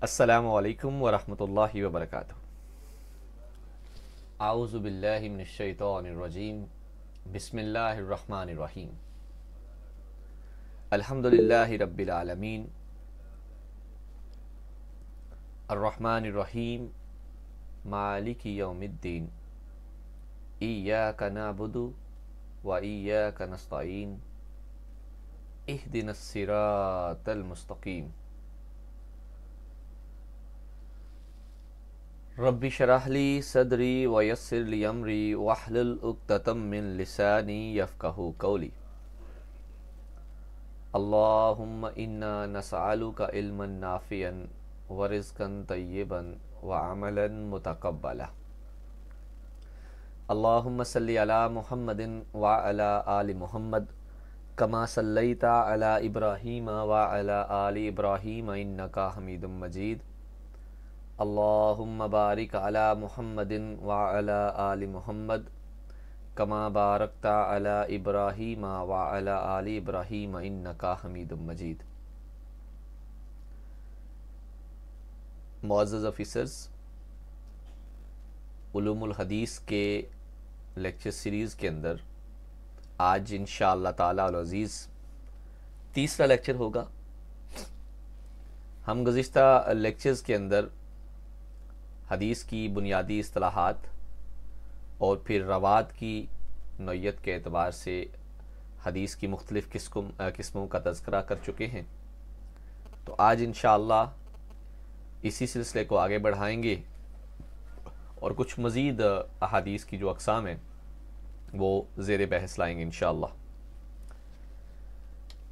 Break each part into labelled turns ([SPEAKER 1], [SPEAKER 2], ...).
[SPEAKER 1] السلام علیکم ورحمۃ اللہ وبرکاتہ۔ اعوذ باللہ من الشیطان الرجیم، بسم اللہ الرحمن الرحیم۔ الحمد للہ رب العالمین، الرحمن الرحیم، مالک یوم الدین، ایاک نعبد و ایاک نستعین، اہدنا الصراط المستقیم۔ رب اشرح لی صدری ویسر لی امری واحلل عقدۃ من لسانی یفقہوا قولی۔ اللہم انا نسألک علما نافعا ورزقا طیبا وعملا متقبلا۔ اللہم صلی علی محمد وعلی آل محمد کما صلیت علی ابراہیم وعلی آل ابراہیم انک حمید مجید۔ اللہم بارک علی محمد وعلی آل محمد کما بارکت علی ابراہیم وعلی آل ابراہیم انک حمید مجید۔ معزز آفیسرز، علوم الحدیث کے لیکچر سیریز کے اندر آج انشاءاللہ تعالی العزیز تیسرا لیکچر ہوگا۔ ہم گزشتہ لیکچرز کے اندر حدیث کی بنیادی اصطلاحات اور پھر روات کی نوعیت کے اعتبار سے حدیث کی مختلف قسموں کا تذکرہ کر چکے ہیں۔ تو آج انشاءاللہ اسی سلسلے کو آگے بڑھائیں گے اور کچھ مزید احادیث کی جو اقسام ہیں وہ زیر بحث لائیں گے انشاءاللہ۔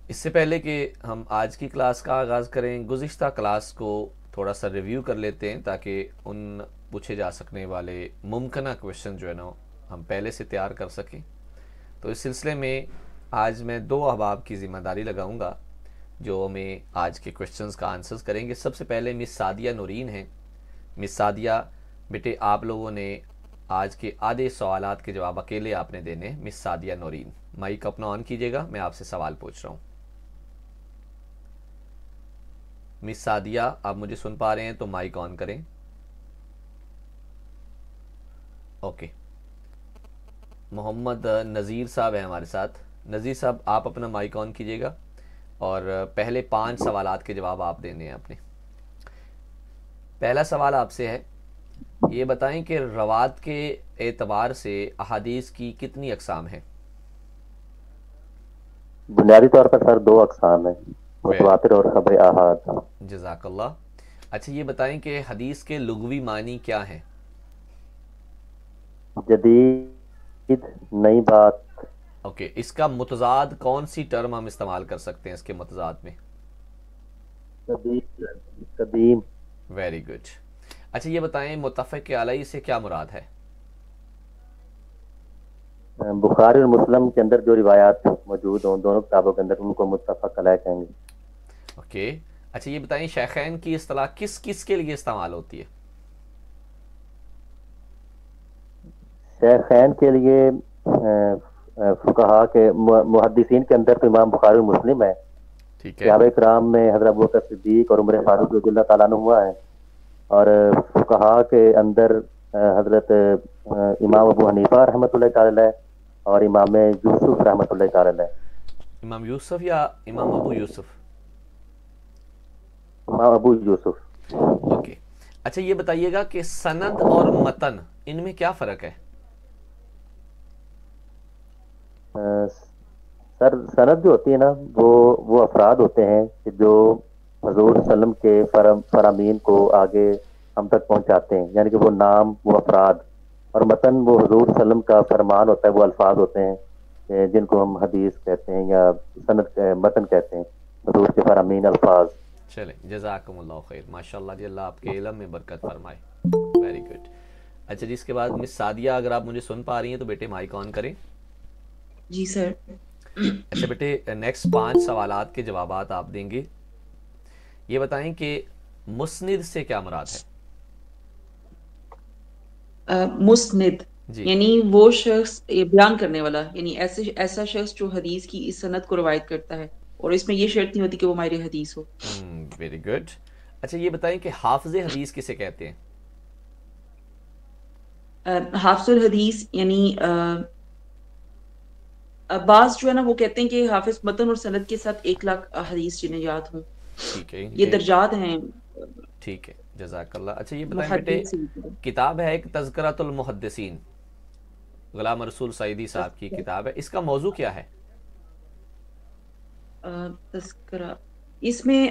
[SPEAKER 1] اس سے پہلے کہ ہم آج کی کلاس کا آغاز کریں، گزشتہ کلاس کو تھوڑا سا ریویو کر لیتے ہیں تاکہ ان پوچھے جا سکنے والے ممکنہ کویشچن جو ہے نا ہم پہلے سے تیار کر سکیں۔ تو اس سلسلے میں آج میں 2 احباب کی ذمہ داری لگاؤں گا جو ہمیں آج کے کویشچنز کا آنسرز کریں گے۔ سب سے پہلے مس سعدیہ نورین ہیں۔ مس سعدیہ بیٹے، آپ لوگوں نے آج کے آدھے سوالات کے جواب اکیلے آپ نے دینے۔ مس سعدیہ نورین، مائک اپنا آن کیجیے گا، میں آپ سے سوال پوچھ رہا ہوں۔ مس سعدیہ، آپ مجھے سن پا رہے ہیں تو مائک آن کریں۔ اوکے، محمد نذیر صاحب ہیں ہمارے ساتھ۔ نذیر صاحب، آپ اپنا مائک آن کیجیے گا اور پہلے 5 سوالات کے جواب آپ دینے ہیں اپنے۔ پہلا سوال آپ سے ہے، یہ بتائیں کہ روات کے اعتبار سے احادیث کی کتنی اقسام ہیں؟
[SPEAKER 2] بنیادی طور پر سر 2 اقسام ہیں، متواتر اور خبر احاد۔
[SPEAKER 1] جزاک اللہ۔ اچھا یہ بتائیں کہ حدیث کے لغوی معنی کیا ہیں؟
[SPEAKER 2] جدید، نئی بات۔
[SPEAKER 1] اوکے، اس کا متضاد کون سی ٹرم ہم استعمال کر سکتے ہیں اس کے متضاد میں؟
[SPEAKER 2] قدیم۔
[SPEAKER 1] Very good. اچھا یہ بتائیں متفق علیہ سے کیا مراد ہے؟
[SPEAKER 2] بخاری اور مسلم کے اندر جو روایات موجود ہوں دونوں کتابوں کے اندر، ان کو متفق علیہ کہیں گے۔
[SPEAKER 1] اوکے، اچھا یہ بتائیں شیخین کی اصطلاح کس کس کے لیے استعمال ہوتی ہے؟
[SPEAKER 2] شیخین کے لیے فقہا کے محدثین کے اندر تو امام بخاری اور مسلم ہے۔
[SPEAKER 1] ٹھیک ہے،
[SPEAKER 2] صحابہ کرام میں حضرت ابوبکر صدیق اور عمر فاروق رضی اللہ تعالیٰ عنہ ہوا ہے، اور فقہا کے اندر حضرت امام ابو حنیفہ رحمۃ اللہ تعالی اور امام یوسف رحمۃ اللہ تعالی۔
[SPEAKER 1] امام یوسف یا امام ابو یوسف؟
[SPEAKER 2] امام ابو یوسف۔
[SPEAKER 1] اوکے، اچھا یہ بتائیے گا کہ سند اور متن ان میں کیا فرق ہے؟
[SPEAKER 2] سر سند جو ہوتی ہے نا وہ افراد ہوتے ہیں کہ جو حضور صلی اللہ علیہ وسلم کے فرامین کو آگے ہم تک پہنچاتے ہیں، یعنی کہ وہ نام، وہ افراد، اور متن وہ حضور صلی اللہ علیہ وسلم کا فرمان ہوتا ہے، وہ الفاظ ہوتے ہیں جن کو ہم حدیث کہتے ہیں یا سند متن کہتے ہیں، حضور کے فرامین الفاظ۔
[SPEAKER 1] چلیں، جزاکم اللہ خیر، ماشاءاللہ جی، اللہ آپ کے علم میں برکت فرمائے۔ Very good. اچھا جی، اس کے بعد مس سعدیہ، اگر آپ مجھے سن پا رہی ہیں تو بیٹے مائک آن کریں۔
[SPEAKER 3] جی سر۔
[SPEAKER 1] اچھا بیٹے، نیکسٹ 5 سوالات کے جوابات آپ دیں گے۔ یہ بتائیں کہ مسند سے کیا مراد ہے؟
[SPEAKER 3] مسند
[SPEAKER 1] جی
[SPEAKER 3] یعنی وہ شخص بیان کرنے والا، یعنی ایسا شخص جو حدیث کی اس سند کو روایت کرتا ہے اور اس میں یہ شرط نہیں ہوتی کہ وہ ماہر حدیث ہو۔
[SPEAKER 1] Very good. اچھا یہ بتائیں کہ حافظ حدیث کسے کہتے ہیں؟
[SPEAKER 3] حافظ الحدیث یعنی بعض جو ہے نا وہ کہتے ہیں کہ حافظ متن اور سند کے ساتھ 1,00,000 حدیث جنہیں یاد ہوں.
[SPEAKER 1] ٹھیک ہے، ان
[SPEAKER 3] یہ
[SPEAKER 1] کے
[SPEAKER 3] درجات ہیں
[SPEAKER 1] ٹھیک ہے، جزاک اللہ. اچھا یہ بتائیں بیٹے،
[SPEAKER 3] محدثین.
[SPEAKER 1] کتاب ہے ایک تذکرۃ المحدثین، غلام رسول سعیدی صاحب کی کتاب ہے، اس کا موضوع کیا ہے؟
[SPEAKER 3] تذکرہ، اس میں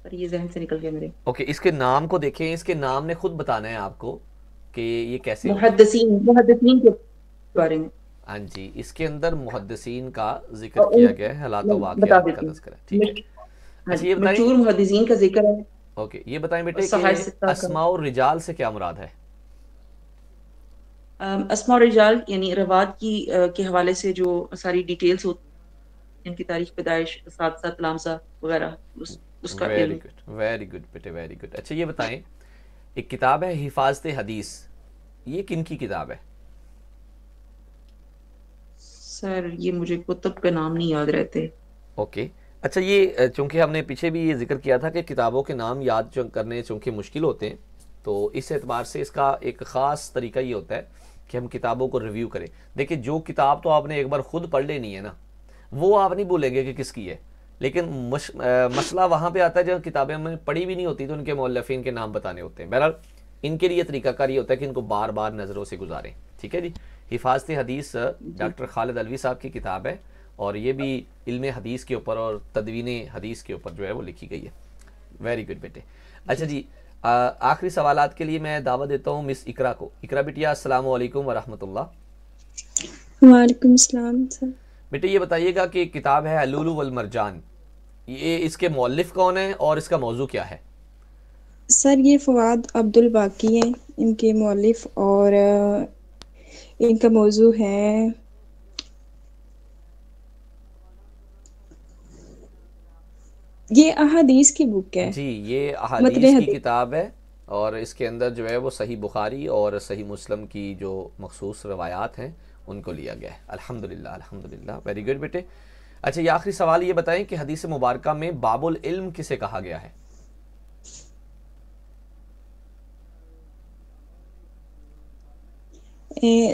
[SPEAKER 3] پر یہ ذہن سے نکل گیا میرے.
[SPEAKER 1] اوکے، اس کے نام کو دیکھیں، اس کے نام نے خود بتانا ہے آپ کو کہ یہ کیسے ہوگا.
[SPEAKER 3] محدثین کے بارے میں.
[SPEAKER 1] ہاں جی، اس کے اندر محدثین کا ذکر کیا گیا ہے، حالات و
[SPEAKER 3] بتا
[SPEAKER 1] واقعات کا
[SPEAKER 3] دیتی ہوں.
[SPEAKER 1] تذکرہ. ٹھیک ہے.
[SPEAKER 3] ہاں
[SPEAKER 1] اچھا
[SPEAKER 3] جی،
[SPEAKER 1] یہ بتائیں،
[SPEAKER 3] مشہور محدثین کا ذکر ہے.
[SPEAKER 1] اوکے یہ بتائیں بیٹے کہ
[SPEAKER 3] صحائف ستہ کا
[SPEAKER 1] اسماء الرجال سے کیا مراد ہے؟
[SPEAKER 3] اسماء الرجال یعنی روات کی کے حوالے سے جو ساری ڈیٹیلز ہوتی ہیں، ان کی تاریخ پیدائش، ساتھ لامسہ وغیرہ، اس کا
[SPEAKER 1] ویری
[SPEAKER 3] علم.
[SPEAKER 1] گڈ، ویری گڈ بیٹے، ویری گڈ. اچھا یہ بتائیں، ایک کتاب ہے حفاظت حدیث، یہ کن کی کتاب ہے؟
[SPEAKER 3] سر یہ مجھے کتب کا نام نہیں یاد رہتے.
[SPEAKER 1] اوکے. اچھا یہ چونکہ ہم نے پیچھے بھی یہ ذکر کیا تھا کہ کتابوں کے نام یاد کرنے چونکہ مشکل ہوتے ہیں، تو اس اعتبار سے اس کا ایک خاص طریقہ یہ ہوتا ہے کہ ہم کتابوں کو ریویو کریں. دیکھیں جو کتاب تو آپ نے ایک بار خود پڑھ لینی ہے نا، وہ آپ نہیں بھولیں گے کہ کس کی ہے، لیکن مسئلہ وہاں پہ آتا ہے جب کتابیں ہم نے پڑھی بھی نہیں ہوتی تو ان کے مؤلفین کے نام بتانے ہوتے ہیں. بہرحال ان کے لیے طریقہ کار یہ ہوتا ہے کہ ان کو بار بار نظروں سے گزاریں. ٹھیک ہے جی. حفاظت حدیث ڈاکٹر خالد علوی صاحب کی کتاب ہے، اور یہ بھی علم حدیث کے اوپر اور تدوین حدیث کے اوپر جو ہے وہ لکھی گئی ہے. ویری گڈ بیٹے. اچھا جی، آخری سوالات کے لیے میں دعوت دیتا ہوں مس اقرا کو. اقرا بیٹیا، السلام علیکم ورحمۃ اللہ.
[SPEAKER 4] وعلیکم السلام سر.
[SPEAKER 1] بیٹے یہ بتائیے گا کہ کتاب ہے اللؤلؤ والمرجان، یہ اس کے مؤلف کون ہے اور اس کا موضوع کیا ہے؟
[SPEAKER 4] سر یہ فواد عبد الباقی ہیں ان کے مؤلف، اور ان کا موضوع ہے یہ احادیث کی بک ہے.
[SPEAKER 1] جی یہ احادیث کی کتاب ہے، اور اس کے اندر جو ہے وہ صحیح بخاری اور صحیح مسلم کی جو مخصوص روایات ہیں ان کو لیا گیا ہے. الحمدللہ الحمدللہ. ویری گڈ بیٹے. اچھا یہ آخری سوال یہ بتائیں کہ حدیث مبارکہ میں باب العلم کسے کہا گیا ہے؟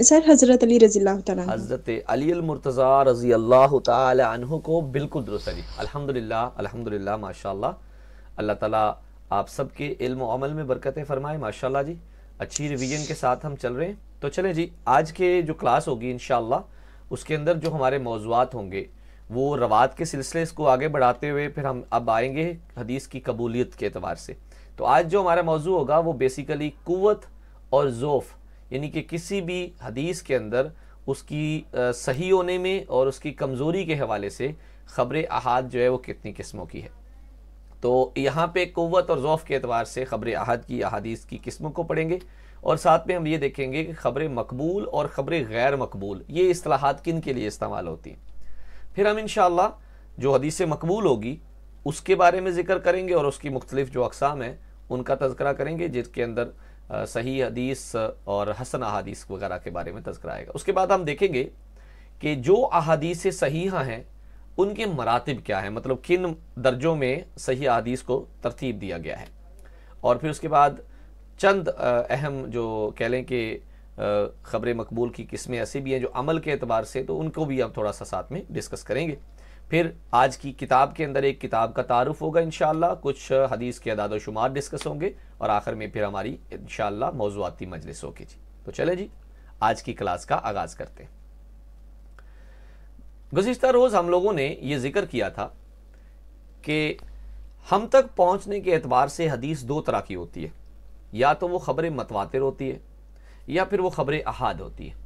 [SPEAKER 4] سر حضرت علی رضی اللہ تعالیٰ عنہ.
[SPEAKER 1] حضرت علی المرتضیٰ رضی اللہ تعالی عنہ کو بالکل درست ہے جی. الحمدللہ الحمدللہ ماشاءاللہ. اللہ تعالیٰ آپ سب کے علم و عمل میں برکتیں فرمائے. ماشاءاللہ جی، اچھی ریویژن کے ساتھ ہم چل رہے ہیں. تو چلیں جی، آج کے جو کلاس ہوگی انشاءاللہ اس کے اندر جو ہمارے موضوعات ہوں گے وہ روات کے سلسلے اس کو آگے بڑھاتے ہوئے پھر ہم اب آئیں گے حدیث کی قبولیت کے اعتبار سے. تو آج جو ہمارا موضوع ہوگا وہ بیسیکلی قوت اور ضعف، یعنی کہ کسی بھی حدیث کے اندر اس کی صحیح ہونے میں اور اس کی کمزوری کے حوالے سے خبر احاد جو ہے وہ کتنی قسموں کی ہے. تو یہاں پہ قوت اور ضعف کے اعتبار سے خبر احاد کی احادیث کی قسموں کو پڑھیں گے، اور ساتھ میں ہم یہ دیکھیں گے کہ خبر مقبول اور خبر غیر مقبول یہ اصطلاحات کن کے لیے استعمال ہوتی ہیں. پھر ہم انشاءاللہ جو حدیث مقبول ہوگی اس کے بارے میں ذکر کریں گے، اور اس کی مختلف جو اقسام ہیں ان کا تذکرہ کریں گے، جس کے اندر صحیح حدیث اور حسن احادیث وغیرہ کے بارے میں تذکرہ آئے گا. اس کے بعد ہم دیکھیں گے کہ جو احادیث صحیحہ ہیں ان کے مراتب کیا ہیں، مطلب کن درجوں میں صحیح احادیث کو ترتیب دیا گیا ہے. اور پھر اس کے بعد چند اہم جو کہہ لیں کہ خبر مقبول کی قسمیں ایسی بھی ہیں جو عمل کے اعتبار سے، تو ان کو بھی ہم تھوڑا سا ساتھ میں ڈسکس کریں گے. پھر آج کی کتاب کے اندر ایک کتاب کا تعارف ہوگا انشاءاللہ، کچھ حدیث کے اعداد و شمار ڈسکس ہوں گے، اور آخر میں پھر ہماری انشاءاللہ موضوعاتی مجلس ہوگی جی. تو چلیں جی آج کی کلاس کا آغاز کرتے ہیں. گزشتہ روز ہم لوگوں نے یہ ذکر کیا تھا کہ ہم تک پہنچنے کے اعتبار سے حدیث دو طرح کی ہوتی ہے، یا تو وہ خبر متواتر ہوتی ہے یا پھر وہ خبر احاد ہوتی ہے.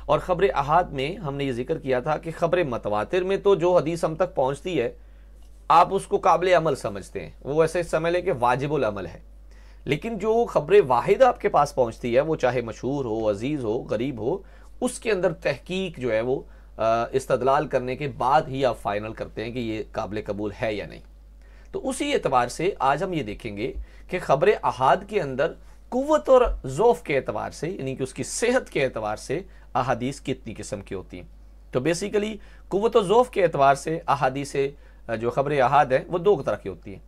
[SPEAKER 1] اور خبر احاد میں ہم نے یہ ذکر کیا تھا کہ خبر متواتر میں تو جو حدیث ہم تک پہنچتی ہے آپ اس کو قابل عمل سمجھتے ہیں، وہ ایسے سمجھ لیں کہ واجب العمل ہے. لیکن جو خبر واحد آپ کے پاس پہنچتی ہے، وہ چاہے مشہور ہو، عزیز ہو، غریب ہو، اس کے اندر تحقیق جو ہے وہ استدلال کرنے کے بعد ہی آپ فائنل کرتے ہیں کہ یہ قابل قبول ہے یا نہیں. تو اسی اعتبار سے آج ہم یہ دیکھیں گے کہ خبر احاد کے اندر قوت اور ضعف کے اعتبار سے، یعنی کہ اس کی صحت کے اعتبار سے احادیث کتنی قسم کی ہوتی ہیں. تو بیسیکلی قوت و ضعف کے اعتبار سے احادیث جو خبر احاد ہیں وہ دو طرح کی ہوتی ہیں،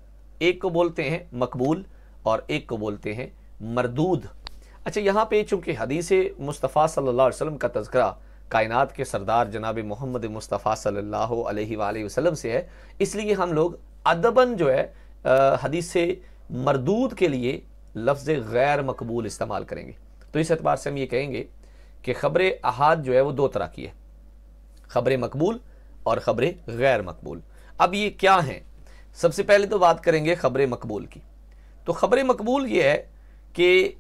[SPEAKER 1] ایک کو بولتے ہیں مقبول اور ایک کو بولتے ہیں مردود۔ اچھا، یہاں پہ چونکہ حدیث مصطفیٰ صلی اللہ علیہ وسلم کا تذکرہ کائنات کے سردار جناب محمد مصطفیٰ صلی اللہ علیہ وآلہ وسلم سے ہے، اس لیے ہم لوگ ادباً جو ہے حدیث مردود کے لیے لفظ غیر مقبول استعمال کریں گے۔ تو اس اعتبار سے ہم یہ کہیں گے کہ خبر احاد جو ہے وہ دو طرح کی ہے، خبر مقبول اور خبر غیر مقبول۔ اب یہ کیا ہیں؟ سب سے پہلے تو بات کریں گے خبر مقبول کی۔ تو خبر مقبول یہ ہے کہ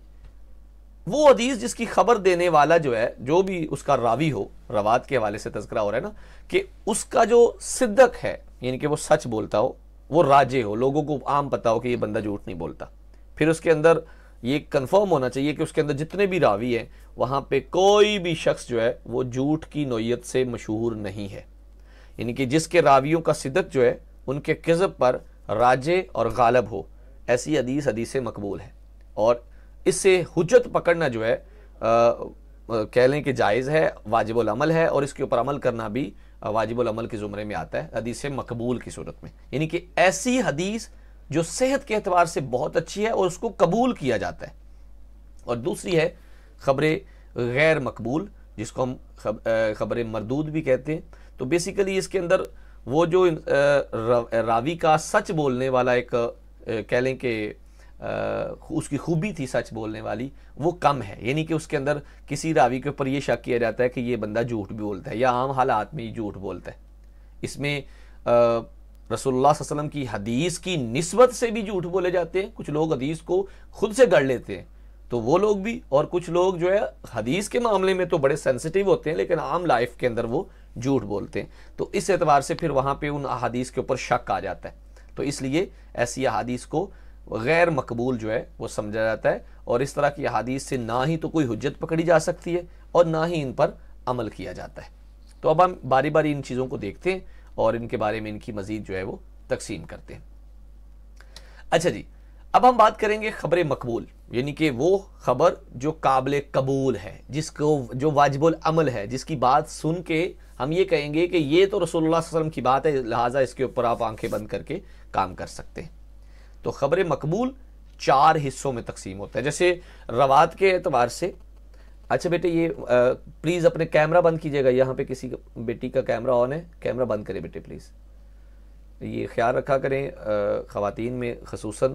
[SPEAKER 1] وہ حدیث جس کی خبر دینے والا جو ہے، جو بھی اس کا راوی ہو، روات کے حوالے سے تذکرہ ہو رہا ہے نا، کہ اس کا جو صدق ہے، یعنی کہ وہ سچ بولتا ہو، وہ راجے ہو، لوگوں کو عام پتا ہو کہ یہ بندہ جھوٹ نہیں بولتا۔ پھر اس کے اندر یہ کنفرم ہونا چاہیے کہ اس کے اندر جتنے بھی راوی ہیں وہاں پہ کوئی بھی شخص جو ہے وہ جھوٹ کی نوعیت سے مشہور نہیں ہے، یعنی کہ جس کے راویوں کا صدق جو ہے ان کے کذب پر راجے اور غالب ہو، ایسی حدیث مقبول ہے۔ اور اس سے حجت پکڑنا جو ہے کہہ لیں کہ جائز ہے، واجب العمل ہے، اور اس کے اوپر عمل کرنا بھی واجب العمل کے زمرے میں آتا ہے حدیث مقبول کی صورت میں، یعنی کہ ایسی حدیث جو صحت کے اعتبار سے بہت اچھی ہے اور اس کو قبول کیا جاتا ہے۔ اور دوسری ہے خبر غیر مقبول، جس کو ہم خبر مردود بھی کہتے ہیں۔ تو بیسیکلی اس کے اندر وہ جو راوی کا سچ بولنے والا ایک کہہ لیں کہ اس کی خوبی تھی سچ بولنے والی، وہ کم ہے، یعنی کہ اس کے اندر کسی راوی کے اوپر یہ شک کیا جاتا ہے کہ یہ بندہ جھوٹ بھی بولتا ہے یا عام حالات میں یہ جھوٹ بولتا ہے۔ اس میں رسول اللہ صلی اللہ علیہ وسلم کی حدیث کی نسبت سے بھی جھوٹ بولے جاتے ہیں، کچھ لوگ حدیث کو خود سے گڑھ لیتے ہیں تو وہ لوگ بھی، اور کچھ لوگ جو ہے حدیث کے معاملے میں تو بڑے سینسٹیو ہوتے ہیں لیکن عام لائف کے اندر وہ جھوٹ بولتے ہیں۔ تو اس اعتبار سے پھر وہاں پہ ان احادیث کے اوپر شک آ جاتا ہے، تو اس لیے ایسی احادیث کو غیر مقبول جو ہے وہ سمجھا جاتا ہے، اور اس طرح کی احادیث سے نہ ہی تو کوئی حجت پکڑی جا سکتی ہے اور نہ ہی ان پر عمل کیا جاتا ہے۔ تو اب ہم باری باری ان چیزوں کو دیکھتے ہیں اور ان کے بارے میں ان کی مزید جو ہے وہ تقسیم کرتے ہیں۔ اچھا جی، اب ہم بات کریں گے خبر مقبول، یعنی کہ وہ خبر جو قابل قبول ہے، جس کو جو واجب العمل ہے، جس کی بات سن کے ہم یہ کہیں گے کہ یہ تو رسول اللہ صلی اللہ علیہ وسلم کی بات ہے، لہٰذا اس کے اوپر آپ آنکھیں بند کر کے کام کر سکتے ہیں۔ تو خبر مقبول 4 حصوں میں تقسیم ہوتا ہے، جیسے روات کے اعتبار سے۔ اچھا بیٹے، یہ پلیز اپنے کیمرہ بند کیجئے گا، یہاں پہ کسی بیٹی کا کیمرہ آن ہے، کیمرہ بند کرے بیٹے پلیز، یہ خیال رکھا کریں، خواتین میں خصوصاً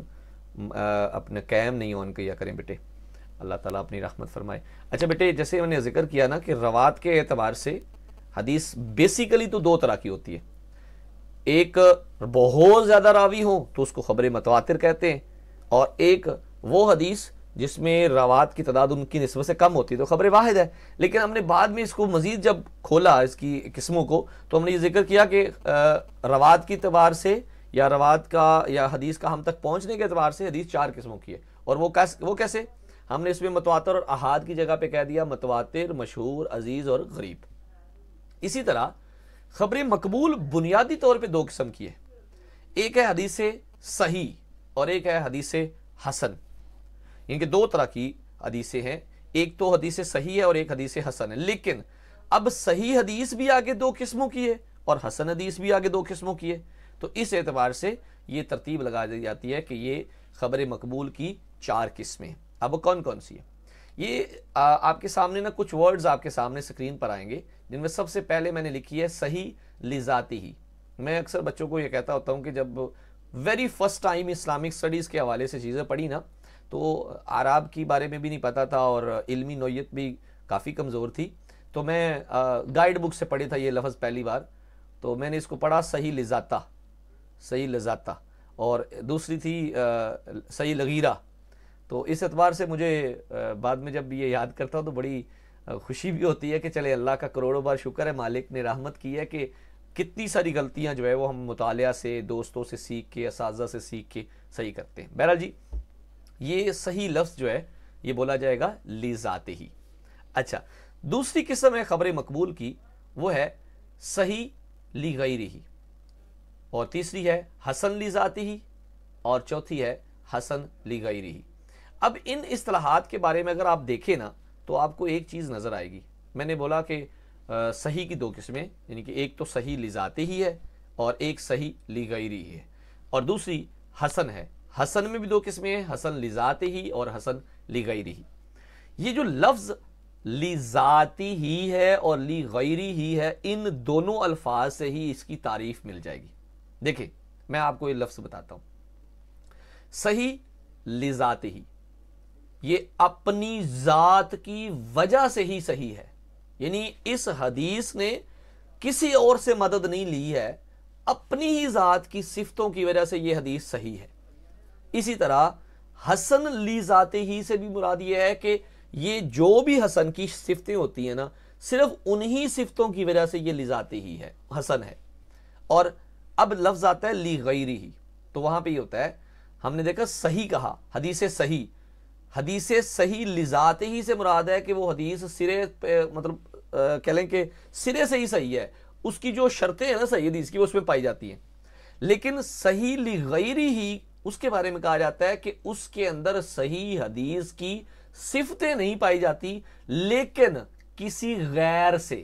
[SPEAKER 1] اپنے کیم نہیں آن کیا کریں بیٹے، اللہ تعالیٰ اپنی رحمت فرمائے۔ اچھا بیٹے، جیسے میں نے ذکر کیا نا کہ روات کے اعتبار سے حدیث بیسیکلی تو 2 طرح کی ہوتی ہے، ایک بہت زیادہ راوی ہوں تو اس کو خبر متواتر کہتے ہیں، اور ایک وہ حدیث جس میں روات کی تعداد ان کی نسبت سے کم ہوتی ہے تو خبر واحد ہے۔ لیکن ہم نے بعد میں اس کو مزید جب کھولا اس کی قسموں کو تو ہم نے یہ ذکر کیا کہ روات کی اعتبار سے یا روات کا یا حدیث کا ہم تک پہنچنے کے اعتبار سے حدیث 4 قسموں کی ہے، اور وہ کیسے؟ ہم نے اس میں متواتر اور احاد کی جگہ پہ کہہ دیا متواتر، مشہور، عزیز اور غریب۔ اسی طرح خبر مقبول بنیادی طور پہ 2 قسم کی ہے، ایک ہے حدیث صحیح اور ایک ہے حدیث حسن، یعنی کہ 2 طرح کی حدیثیں ہیں، ایک تو حدیث صحیح ہے اور ایک حدیث حسن ہے۔ لیکن اب صحیح حدیث بھی آگے 2 قسموں کی ہے اور حسن حدیث بھی آگے 2 قسموں کی ہے، تو اس اعتبار سے یہ ترتیب لگا دی جاتی ہے کہ یہ خبر مقبول کی 4 قسمیں۔ اب کون کون سی ہے؟ یہ آپ کے سامنے نا کچھ ورڈز آپ کے سامنے سکرین پر آئیں گے، جن میں سب سے پہلے میں نے لکھی ہے صحیح لذاتی ہی۔ میں اکثر بچوں کو یہ کہتا ہوتا ہوں کہ جب very first time Islamic studies کے حوالے سے چیزیں پڑھی نا تو اعراب کی بارے میں بھی نہیں پتا تھا اور علمی نوعیت بھی کافی کمزور تھی، تو میں گائیڈ بک سے پڑھی تھا یہ لفظ پہلی بار، تو میں نے اس کو پڑھا صحیح لذاتہ، صحیح لذاتہ، اور دوسری تھی صحیح لغیرہ۔ تو اس اعتبار سے مجھے بعد میں جب یہ یاد کرتا ہوں تو بڑی خوشی بھی ہوتی ہے کہ چلے اللہ کا کروڑوں بار شکر ہے، مالک نے رحمت کی ہے کہ کتنی ساری غلطیاں جو ہے وہ ہم مطالعہ سے، دوستوں سے سیکھ کے، اساتذہ سے سیکھ کے صحیح کرتے ہیں۔ بہرحال جی، یہ صحیح لفظ جو ہے یہ بولا جائے گا لذاتے ہی۔ اچھا، دوسری قسم ہے خبر مقبول کی، وہ ہے صحیح لغیرہ ہی، اور تیسری ہے حسن لذاتے ہی، اور چوتھی ہے حسن لغیرہ ہی۔ اب ان اصطلاحات کے بارے میں اگر آپ دیکھیں نا تو آپ کو ایک چیز نظر آئے گی، میں نے بولا کہ صحیح کی 2 قسمیں، یعنی کہ ایک تو صحیح لذاتے ہی ہے اور ایک صحیح لغیری ہے، اور دوسری حسن ہے۔ حسن میں بھی دو قسمیں ہیں، حسن لذات ہی اور حسن لغیری ہی۔ یہ جو لفظ لذاتی ہی ہے اور لغیری ہی ہے، ان دونوں الفاظ سے ہی اس کی تعریف مل جائے گی۔ دیکھیں میں آپ کو یہ لفظ بتاتا ہوں، صحیح لذاتی ہی، یہ اپنی ذات کی وجہ سے ہی صحیح ہے، یعنی اس حدیث نے کسی اور سے مدد نہیں لی ہے، اپنی ہی ذات کی صفتوں کی وجہ سے یہ حدیث صحیح ہے۔ اسی طرح حسن لذاتی ہی سے بھی مراد یہ ہے کہ یہ جو بھی حسن کی صفتیں ہوتی ہیں نا، صرف انہی صفتوں کی وجہ سے یہ لذاتی ہی ہے، حسن ہے۔ اور اب لفظ آتا ہے لغیری ہی، تو وہاں پہ یہ ہوتا ہے، ہم نے دیکھا صحیح کہا، حدیث صحیح، حدیث صحیح لذات ہی سے مراد ہے کہ وہ حدیث سرے پہ، مطلب کہہ لیں کہ سرے سے ہی صحیح ہے، اس کی جو شرطیں ہیں نا صحیح حدیث کی وہ اس میں پائی جاتی ہیں۔ لیکن صحیح لغیری ہی اس کے بارے میں کہا جاتا ہے کہ اس کے اندر صحیح حدیث کی صفتیں نہیں پائی جاتی، لیکن کسی غیر سے،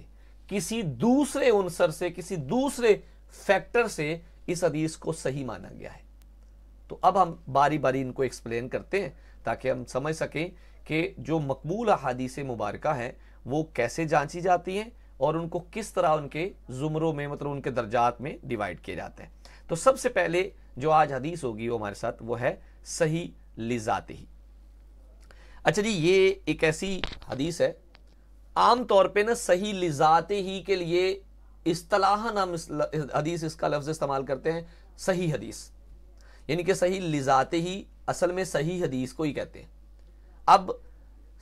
[SPEAKER 1] کسی دوسرے عنصر سے، کسی دوسرے فیکٹر سے اس حدیث کو صحیح مانا گیا ہے۔ تو اب ہم باری باری ان کو ایکسپلین کرتے ہیں تاکہ ہم سمجھ سکیں کہ جو مقبول احادیث مبارکہ ہیں وہ کیسے جانچی جاتی ہیں اور ان کو کس طرح ان کے زمروں میں، مطلب ان کے درجات میں ڈیوائیڈ کیے جاتے ہیں۔ تو سب سے پہلے جو آج حدیث ہوگی وہ ہمارے ساتھ وہ ہے صحیح لذاتی۔ اچھا جی، یہ ایک ایسی حدیث ہے، عام طور پہ نا صحیح لذاتی ہی کے لیے اصطلاحاً ہم حدیث اس کا لفظ استعمال کرتے ہیں صحیح حدیث، یعنی کہ صحیح لذاتی ہی اصل میں صحیح حدیث کو ہی کہتے ہیں۔ اب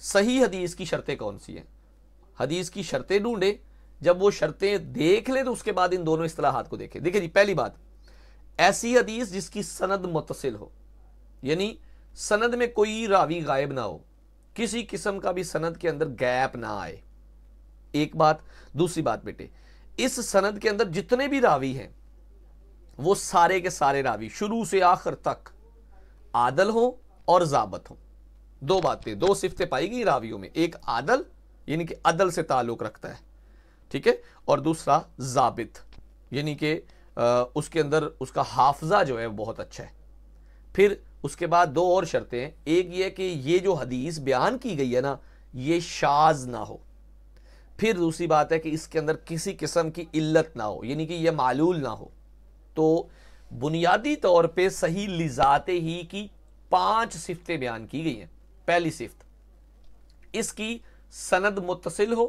[SPEAKER 1] صحیح حدیث کی شرطیں کون سی ہیں؟ حدیث کی شرطیں ڈھونڈیں، جب وہ شرطیں دیکھ لیں تو اس کے بعد ان دونوں اصطلاحات کو دیکھیں۔ دیکھیں جی، پہلی بات، ایسی حدیث جس کی سند متصل ہو، یعنی سند میں کوئی راوی غائب نہ ہو، کسی قسم کا بھی سند کے اندر گیپ نہ آئے، ایک بات۔ دوسری بات بیٹے، اس سند کے اندر جتنے بھی راوی ہیں وہ سارے کے سارے راوی شروع سے آخر تک عادل ہوں اور ضابط ہوں۔ دو باتیں، دو صفتیں پائی گئی راویوں میں، ایک عادل یعنی کہ عدل سے تعلق رکھتا ہے، ٹھیک ہے، اور دوسرا ضابط یعنی کہ اس کے اندر اس کا حافظہ جو ہے بہت اچھا ہے۔ پھر اس کے بعد دو اور شرطیں ہیں، ایک یہ کہ یہ جو حدیث بیان کی گئی ہے نا یہ شاذ نہ ہو، پھر دوسری بات ہے کہ اس کے اندر کسی قسم کی علت نہ ہو، یعنی کہ یہ معلول نہ ہو۔ تو بنیادی طور پہ صحیح لذات ہی کی 5 صفتیں بیان کی گئی ہیں۔ پہلی صفت، اس کی سند متصل ہو،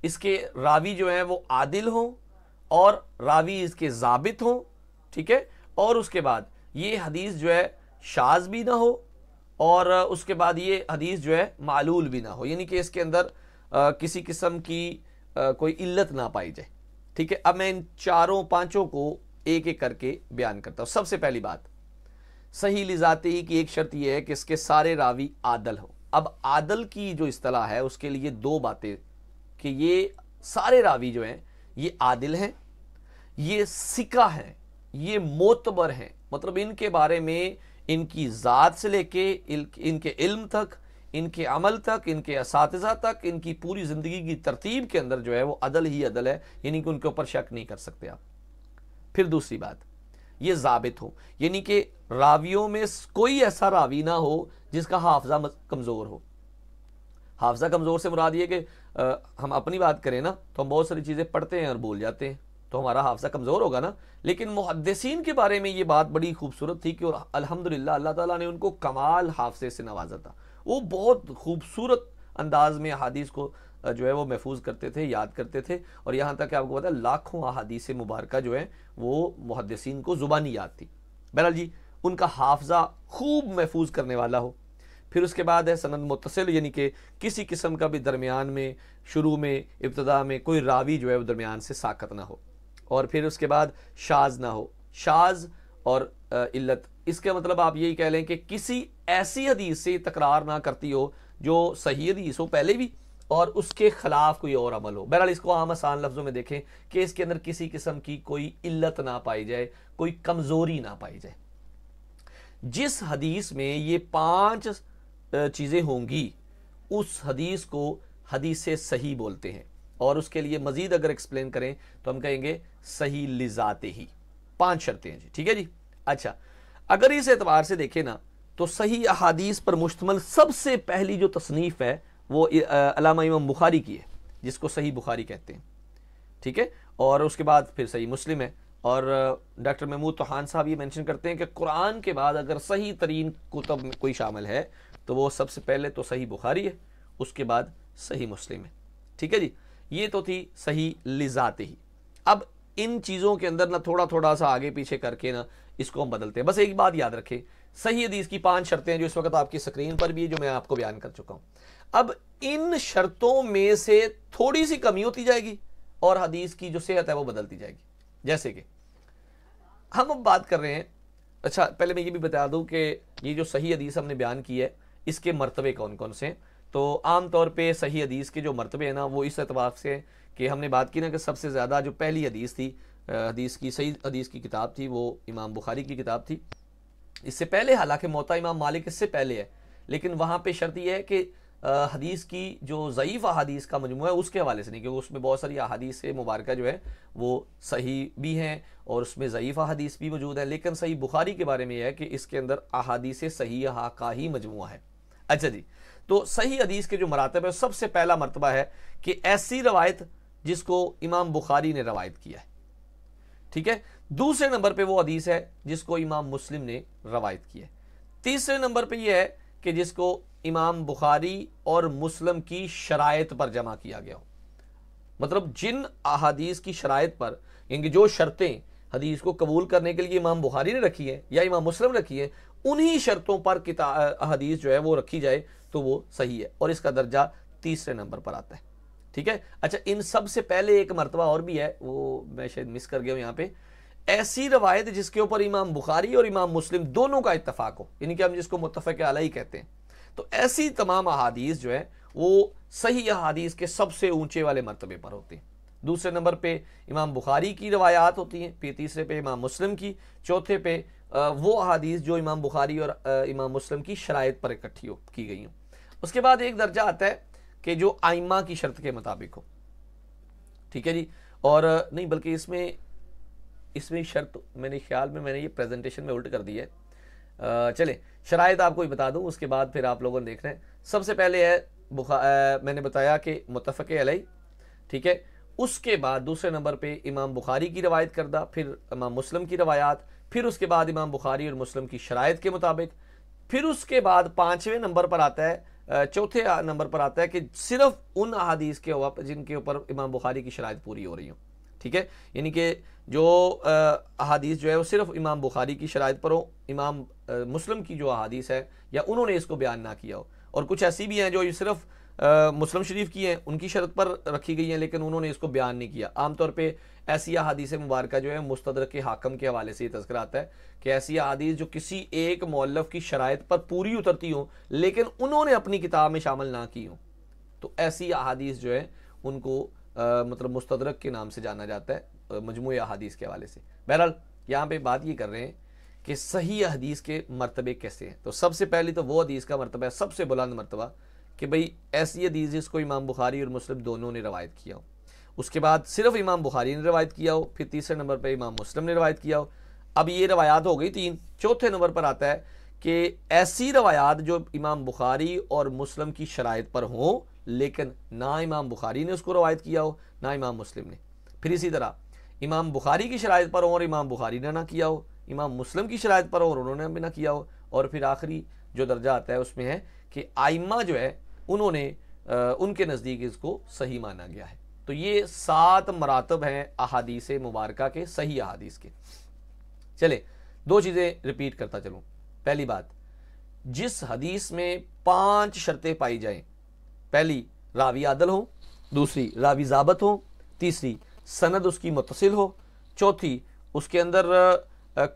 [SPEAKER 1] اس کے راوی جو ہیں وہ عادل ہوں اور راوی اس کے ضابط ہوں، ٹھیک ہے، اور اس کے بعد یہ حدیث جو ہے شاذ بھی نہ ہو، اور اس کے بعد یہ حدیث جو ہے معلول بھی نہ ہو، یعنی کہ اس کے اندر کسی قسم کی کوئی علت نہ پائی جائے، ٹھیک ہے۔ اب میں ان چاروں پانچوں کو ایک ایک کر کے بیان کرتا ہوں۔ سب سے پہلی بات، صحیح لذاتی ہی کی ایک شرط یہ ہے کہ اس کے سارے راوی عادل ہوں۔ اب عادل کی جو اصطلاح ہے اس کے لیے دو باتیں، کہ یہ سارے راوی جو ہیں یہ عادل ہیں، یہ ثقہ ہیں، یہ معتبر ہیں، مطلب ان کے بارے میں ان کی ذات سے لے کے ان کے علم تک، ان کے عمل تک، ان کے اساتذہ تک، ان کی پوری زندگی کی ترتیب کے اندر جو ہے وہ عدل ہی عدل ہے، یعنی کہ ان کے اوپر شک نہیں کر سکتے آپ۔ پھر دوسری بات، یہ ضابط ہو، یعنی کہ راویوں میں کوئی ایسا راوی نہ ہو جس کا حافظہ کمزور ہو۔ حافظہ کمزور سے مراد یہ کہ ہم اپنی بات کریں نا تو ہم بہت ساری چیزیں پڑھتے ہیں اور بھول جاتے ہیں، تو ہمارا حافظہ کمزور ہوگا نا۔ لیکن محدثین کے بارے میں یہ بات بڑی خوبصورت تھی کہ اور الحمدللہ اللہ تعالیٰ نے ان کو کمال حافظے سے نوازا تھا، وہ بہت خوبصورت انداز میں احادیث کو جو ہے وہ محفوظ کرتے تھے، یاد کرتے تھے، اور یہاں تک کہ آپ کو پتا ہے لاکھوں احادیث مبارکہ جو ہیں وہ محدثین کو زبانی یاد تھی۔ بہرحال جی، ان کا حافظہ خوب محفوظ کرنے والا ہو۔ پھر اس کے بعد ہے سند متصل، یعنی کہ کسی قسم کا بھی درمیان میں، شروع میں، ابتدا میں کوئی راوی جو ہے وہ درمیان سے ساقط نہ ہو، اور پھر اس کے بعد شاذ نہ ہو۔ شاذ اور علت، اس کا مطلب آپ یہی کہہ لیں کہ کسی ایسی حدیث سے تکرار نہ کرتی ہو جو صحیح حدیث ہو پہلے بھی، اور اس کے خلاف کوئی اور عمل ہو۔ بہرحال اس کو عام آسان لفظوں میں دیکھیں کہ اس کے اندر کسی قسم کی کوئی علت نہ پائی جائے، کوئی کمزوری نہ پائی جائے۔ جس حدیث میں یہ 5 چیزیں ہوں گی اس حدیث کو حدیث صحیح بولتے ہیں، اور اس کے لیے مزید اگر ایکسپلین کریں تو ہم کہیں گے صحیح لذات ہی، 5 شرطیں ہیں جی, ٹھیک ہے جی. اچھا, اگر اس اعتبار سے دیکھیں نا تو صحیح احادیث پر مشتمل سب سے پہلی جو تصنیف ہے وہ علامہ امام بخاری کی ہے, جس کو صحیح بخاری کہتے ہیں, ٹھیک ہے. اور اس کے بعد پھر صحیح مسلم ہے. اور ڈاکٹر محمود طوحان صاحب یہ مینشن کرتے ہیں کہ قرآن کے بعد اگر صحیح ترین کتب میں کوئی شامل ہے تو وہ سب سے پہلے تو صحیح بخاری ہے, اس کے بعد صحیح مسلم ہے, ٹھیک ہے جی. یہ تو تھی صحیح لذات ہی. اب ان چیزوں کے اندر نا تھوڑا سا آگے پیچھے کر کے نا اس کو ہم بدلتے ہیں. بس ایک بات یاد رکھیں, صحیح حدیث کی 5 شرطیں ہیں جو اس وقت آپ کی اسکرین پر بھی ہے, جو میں آپ کو بیان کر چکا ہوں. اب ان شرطوں میں سے تھوڑی سی کمی ہوتی جائے گی اور حدیث کی جو صحت ہے وہ بدلتی جائے گی. جیسے کہ ہم اب بات کر رہے ہیں, اچھا پہلے میں یہ بھی بتا دوں کہ یہ جو صحیح حدیث ہم نے بیان کی ہے اس کے مرتبے کون کون سے ہیں. تو عام طور پہ صحیح حدیث کے جو مرتبے ہیں نا وہ اس اعتبار سے کہ ہم نے بات کی نا کہ سب سے زیادہ جو پہلی حدیث تھی, حدیث کی صحیح حدیث کی کتاب تھی, وہ امام بخاری کی کتاب تھی. اس سے پہلے حالانکہ موطا امام مالک اس سے پہلے ہے, لیکن وہاں پہ شرط یہ ہے کہ حدیث کی جو ضعیف احادیث کا مجموعہ ہے اس کے حوالے سے نہیں, کیونکہ اس میں بہت ساری احادیث مبارکہ جو ہے وہ صحیح بھی ہیں اور اس میں ضعیف احادیث بھی موجود ہیں. لیکن صحیح بخاری کے بارے میں یہ ہے کہ اس کے اندر احادیث صحیحہ کا ہی مجموعہ ہے. اچھا جی, تو صحیح حدیث کے جو مراتب ہے سب سے پہلا مرتبہ ہے کہ ایسی روایت جس کو امام بخاری نے روایت کیا ہے, ٹھیک ہے. دوسرے نمبر پہ وہ حدیث ہے جس کو امام مسلم نے روایت کی ہے. تیسرے نمبر پہ یہ ہے کہ جس کو امام بخاری اور مسلم کی شرائط پر جمع کیا گیا ہو. مطلب جن احادیث کی شرائط پر, یعنی جو شرطیں حدیث کو قبول کرنے کے لیے امام بخاری نے رکھی ہیں یا امام مسلم رکھی ہیں, انہی شرطوں پر حدیث جو ہے وہ رکھی جائے تو وہ صحیح ہے, اور اس کا درجہ تیسرے نمبر پر آتا ہے, ٹھیک ہے. اچھا, ان سب سے پہلے ایک مرتبہ اور بھی ہے, وہ میں شاید مس کر گیا ہوں یہاں پہ, ایسی روایت جس کے اوپر امام بخاری اور امام مسلم دونوں کا اتفاق ہو, یعنی کہ ہم جس کو متفق علیہ کہتے ہیں. تو ایسی تمام احادیث جو ہے وہ صحیح احادیث کے سب سے اونچے والے مرتبے پر ہوتی ہیں. دوسرے نمبر پہ امام بخاری کی روایات ہوتی ہیں, پھر تیسرے پہ امام مسلم کی, چوتھے پہ وہ احادیث جو امام بخاری اور امام مسلم کی شرائط پر اکٹھی کی گئی ہیں. اس کے بعد ایک درجہ آتا ہے کہ جو ائمہ کی شرط کے مطابق ہو, ٹھیک ہے جی. اور نہیں بلکہ اس میں شرط میرے خیال میں نے یہ پریزنٹیشن میں الٹ کر دی ہے. چلیں شرائط آپ کو ہی بتا دوں, اس کے بعد پھر آپ لوگوں نے دیکھنا ہے. سب سے پہلے ہے میں نے بتایا کہ متفق علیہ, ٹھیک ہے. اس کے بعد دوسرے نمبر پہ امام بخاری کی روایت کردہ, پھر امام مسلم کی روایات, پھر اس کے بعد امام بخاری اور مسلم کی شرائط کے مطابق, پھر اس کے بعد 5ویں نمبر پر آتا ہے, چوتھے نمبر پر آتا ہے کہ صرف ان احادیث کے جن کے اوپر امام بخاری کی شرائط پوری ہو رہی ہوں, ٹھیک ہے. یعنی کہ جو احادیث جو ہے وہ صرف امام بخاری کی شرائط پر ہو, امام مسلم کی جو احادیث ہے یا انہوں نے اس کو بیان نہ کیا ہو. اور کچھ ایسی بھی ہیں جو صرف مسلم شریف کی ہیں, ان کی شرط پر رکھی گئی ہیں لیکن انہوں نے اس کو بیان نہیں کیا. عام طور پہ ایسی احادیث مبارکہ جو ہے مستدرک حاکم کے حوالے سے یہ تذکرہ آتا ہے کہ ایسی احادیث جو کسی ایک مؤلف کی شرائط پر پوری اترتی ہوں لیکن انہوں نے اپنی کتاب میں شامل نہ کی ہوں, تو ایسی احادیث جو ہے ان کو مطلب مستدرک کے نام سے جانا جاتا ہے مجموعہ احادیث کے حوالے سے. بہرحال یہاں پہ بات یہ کر رہے ہیں کہ صحیح حدیث کے مرتبے کیسے ہیں. تو سب سے پہلی تو وہ حدیث کا مرتبہ ہے, سب سے بلند مرتبہ, کہ بھئی ایسی حدیث جس کو امام بخاری اور مسلم دونوں نے روایت کیا ہو. اس کے بعد صرف امام بخاری نے روایت کیا ہو, پھر تیسرے نمبر پہ امام مسلم نے روایت کیا ہو. اب یہ روایات ہو گئی 3. چوتھے نمبر پر آتا ہے کہ ایسی روایات جو امام بخاری اور مسلم کی شرائط پر ہوں لیکن نہ امام بخاری نے اس کو روایت کیا ہو نہ امام مسلم نے. پھر اسی طرح امام بخاری کی شرائط پر ہوں اور امام بخاری نے نہ کیا ہو, امام مسلم کی شرائط پر ہوں اور انہوں نے بھی نہ کیا ہو. اور پھر آخری جو درجہ آتا ہے اس میں ہے کہ ائمہ جو ہے انہوں نے ان کے نزدیک اس کو صحیح مانا گیا ہے. تو یہ 7 مراتب ہیں احادیث مبارکہ کے, صحیح احادیث کے. چلیں 2 چیزیں ریپیٹ کرتا چلوں. پہلی بات, جس حدیث میں 5 شرطیں پائی جائیں, پہلی راوی عادل ہو, دوسری راوی ضابط ہو, تیسری سند اس کی متصل ہو, چوتھی اس کے اندر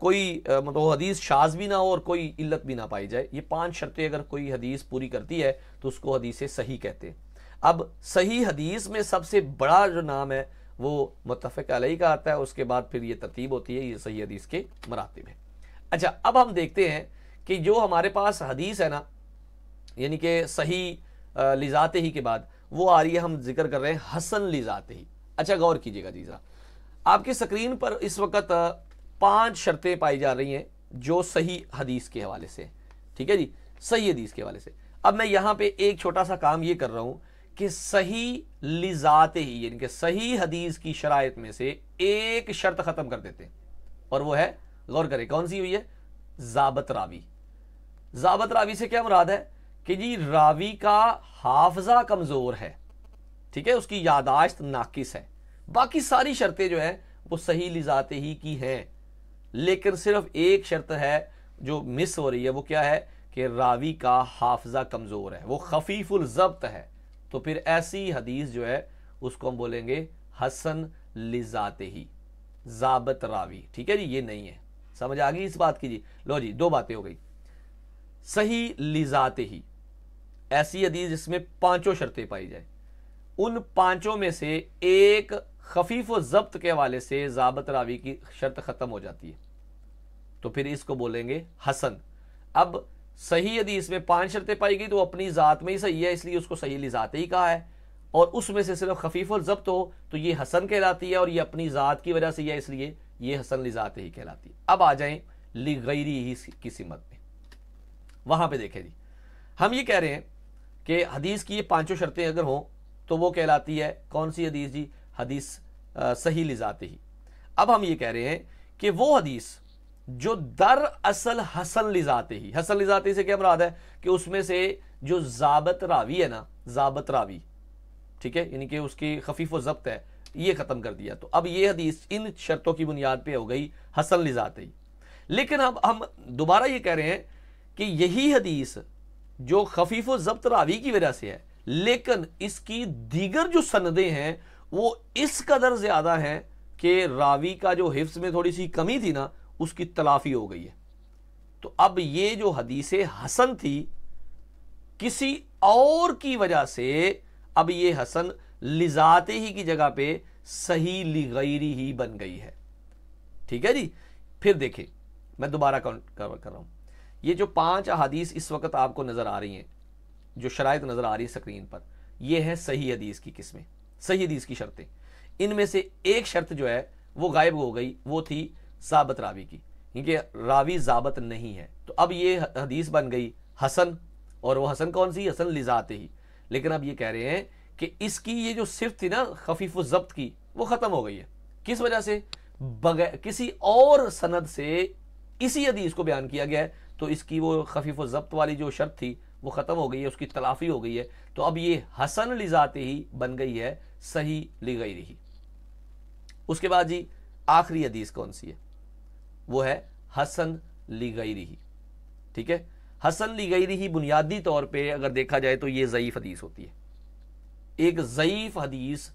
[SPEAKER 1] کوئی مطلب حدیث شاذ بھی نہ ہو اور کوئی علت بھی نہ پائی جائے. یہ 5 شرطیں اگر کوئی حدیث پوری کرتی ہے تو اس کو حدیث صحیح کہتے ہیں. اب صحیح حدیث میں سب سے بڑا جو نام ہے وہ متفق علیہ کا آتا ہے, اس کے بعد پھر یہ ترتیب ہوتی ہے, یہ صحیح حدیث کے مراتب ہیں. اچھا, اب ہم دیکھتے ہیں کہ جو ہمارے پاس حدیث ہے نا, یعنی کہ صحیح لذات ہی کے بعد وہ آ رہی ہے, ہم ذکر کر رہے ہیں حسن لذات ہی. اچھا غور کیجئے گا جی ذرا, آپ کی سکرین پر اس وقت 5 شرطیں پائی جا رہی ہیں جو صحیح حدیث کے حوالے سے، ٹھیک ہے جی، صحیح حدیث کے حوالے سے۔ اب میں یہاں پہ ایک چھوٹا سا کام یہ کر رہا ہوں کہ صحیح لذات ہی، یعنی کہ صحیح حدیث کی شرائط میں سے ایک شرط ختم کر دیتے ہیں، اور وہ ہے، غور کریں کون سی ہوئی ہے، ضابط راوی۔ ضابط راوی سے کیا مراد ہے کہ جی راوی کا حافظہ کمزور ہے، ٹھیک ہے، اس کی یاداشت ناقص ہے، باقی ساری شرطیں جو ہیں وہ صحیح لذات ہی کی ہیں، لیکن صرف ایک شرط ہے جو مس ہو رہی ہے، وہ کیا ہے کہ راوی کا حافظہ کمزور ہے، وہ خفیف الضبط ہے، تو پھر ایسی حدیث جو ہے اس کو ہم بولیں گے حسن لذات ہی، ضابط راوی، ٹھیک ہے جی، یہ نہیں ہے۔ سمجھ آ گئی اس بات کی جی؟ لو جی، 2 باتیں ہو گئی۔ صحیح لذات ہی، ایسی حدیث جس میں 5 شرطیں پائی جائیں، ان 5 میں سے ایک خفیف و ضبط کے حوالے سے ضابط راوی کی شرط ختم ہو جاتی ہے، تو پھر اس کو بولیں گے حسن۔ اب صحیح حدیث میں 5 شرطیں پائی گئی تو اپنی ذات میں ہی صحیح ہے، اس لیے اس کو صحیح لذات ہی کہا ہے، اور اس میں سے صرف خفیف الضبط ہو تو یہ حسن کہلاتی ہے، اور یہ اپنی ذات کی وجہ سے ہے، اس لیے یہ حسن لذات ہی کہلاتی ہے۔ اب آ جائیں لغیری ہی کی سمت میں، وہاں پہ دیکھیں جی، ہم یہ کہہ رہے ہیں کہ حدیث کی یہ 5 شرطیں اگر ہوں تو وہ کہلاتی ہے کون سی حدیث جی؟ حدیث صحیح لذات ہی۔ اب ہم یہ کہہ رہے ہیں کہ وہ حدیث جو در اصل حسن لذات ہی، حسن لذات ہی سے کیا مراد ہے کہ اس میں سے جو ضابط راوی ہے نا، ضابط راوی، ٹھیک ہے، یعنی کہ اس کی خفیف و ضبط ہے، یہ ختم کر دیا، تو اب یہ حدیث ان شرطوں کی بنیاد پہ ہو گئی حسن لذات ہی۔ لیکن اب ہم دوبارہ یہ کہہ رہے ہیں کہ یہی حدیث جو خفیف و ضبط راوی کی وجہ سے ہے، لیکن اس کی دیگر جو سندیں ہیں وہ اس قدر زیادہ ہیں کہ راوی کا جو حفظ میں تھوڑی سی کمی تھی نا، اس کی تلافی ہو گئی ہے، تو اب یہ جو حدیث حسن تھی کسی اور کی وجہ سے اب یہ حسن لذات ہی کی جگہ پہ صحیح لغیری ہی بن گئی ہے، ٹھیک ہے جی۔ پھر دیکھیں، میں دوبارہ کور کر رہا ہوں، یہ جو 5 احادیث اس وقت آپ کو نظر آ رہی ہیں، جو شرائط نظر آ رہی ہے سکرین پر، یہ ہے صحیح حدیث کی قسمیں، صحیح حدیث کی شرطیں۔ ان میں سے ایک شرط جو ہے وہ غائب ہو گئی، وہ تھی ضابط راوی کی، کیونکہ راوی ضابط نہیں ہے، تو اب یہ حدیث بن گئی حسن، اور وہ حسن کون سی؟ حسن لذات ہی۔ لیکن اب یہ کہہ رہے ہیں کہ اس کی یہ جو صفت تھی نا خفیف و ضبط کی، وہ ختم ہو گئی ہے، کس وجہ سے؟ بغیر کسی اور سند سے اسی حدیث کو بیان کیا گیا ہے، تو اس کی وہ خفیف و ضبط والی جو شرط تھی وہ ختم ہو گئی ہے، اس کی تلافی ہو گئی ہے، تو اب یہ حسن لذات ہی بن گئی ہے صحیح لغیری ہی۔ اس کے بعد جی آخری حدیث کون سی ہے؟ وہ ہے حسن لغیری ہی، ٹھیک ہے۔ حسن لغیری ہی بنیادی طور پہ اگر دیکھا جائے تو یہ ضعیف حدیث ہوتی ہے۔ ایک ضعیف حدیث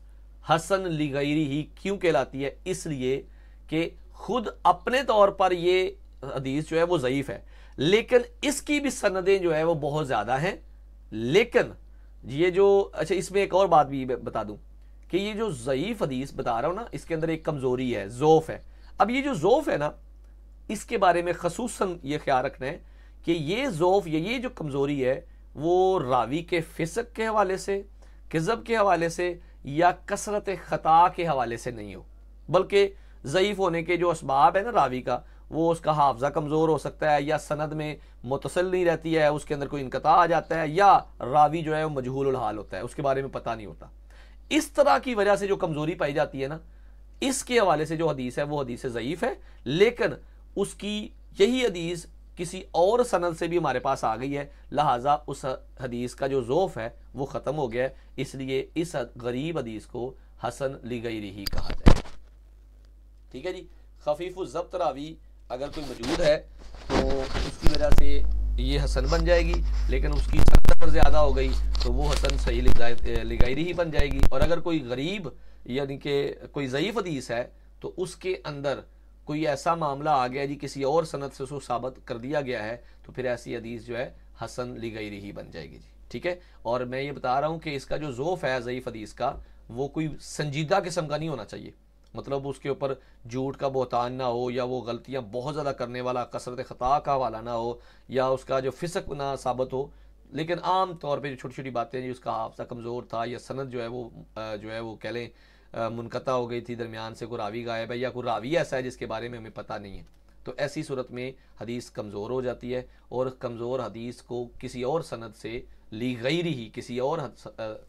[SPEAKER 1] حسن لغیری ہی کیوں کہلاتی ہے؟ اس لیے کہ خود اپنے طور پر یہ حدیث جو ہے وہ ضعیف ہے، لیکن اس کی بھی سندیں جو ہے وہ بہت زیادہ ہیں، لیکن یہ جو اچھا اس میں ایک اور بات بھی بتا دوں کہ یہ جو ضعیف حدیث بتا رہا ہوں نا، اس کے اندر ایک کمزوری ہے، ضعف ہے۔ اب یہ جو ضعف ہے نا، اس کے بارے میں خصوصاً یہ خیال رکھنا ہے کہ یہ ضعف، یہ جو کمزوری ہے، وہ راوی کے فسق کے حوالے سے، کذب کے حوالے سے، یا کثرت خطا کے حوالے سے نہیں ہو، بلکہ ضعیف ہونے کے جو اسباب ہے نا راوی کا، وہ اس کا حافظہ کمزور ہو سکتا ہے، یا سند میں متصل نہیں رہتی ہے، اس کے اندر کوئی انقطاع آ جاتا ہے، یا راوی جو ہے وہ مجہول الحال ہوتا ہے، اس کے بارے میں پتہ نہیں ہوتا۔ اس طرح کی وجہ سے جو کمزوری پائی جاتی ہے نا، اس کے حوالے سے جو حدیث ہے وہ حدیث ضعیف ہے، لیکن اس کی یہی حدیث کسی اور سند سے بھی ہمارے پاس آ گئی ہے، لہٰذا اس حدیث کا جو ضعف ہے وہ ختم ہو گیا ہے، اس لیے اس غریب حدیث کو حسن لغیری ہی کہا جائے، ٹھیک ہے جی۔ خفیف الضبط راوی اگر کوئی موجود ہے تو اس کی وجہ سے یہ حسن بن جائے گی، لیکن اس کی سند پر زیادہ ہو گئی تو وہ حسن صحیح لغیری ہی بن جائے گی۔ اور اگر کوئی غریب یعنی کہ کوئی ضعیف حدیث ہے تو اس کے اندر کوئی ایسا معاملہ آ گیا جی، کسی اور سند سے اس کو ثابت کر دیا گیا ہے، تو پھر ایسی حدیث جو ہے حسن لغیری ہی بن جائے گی جی، ٹھیک ہے۔ اور میں یہ بتا رہا ہوں کہ اس کا جو ضعف ہے ضعیف حدیث کا، وہ کوئی سنجیدہ قسم کا نہیں ہونا چاہیے، مطلب اس کے اوپر جھوٹ کا بہتان نہ ہو، یا وہ غلطیاں بہت زیادہ کرنے والا کثرت خطا کا حوالہ نہ ہو، یا اس کا جو فسق نہ ثابت ہو، لیکن عام طور پہ جو چھوٹی چھوٹی باتیں جی، اس کا حافظہ کمزور تھا، یا سند جو ہے وہ کہہ لیں منقطع ہو گئی تھی، درمیان سے کوئی راوی غائب ہے یا کوئی راوی ایسا ہے جس کے بارے میں ہمیں پتہ نہیں ہے، تو ایسی صورت میں حدیث کمزور ہو جاتی ہے، اور کمزور حدیث کو کسی اور سند سے لغیری ہی، کسی اور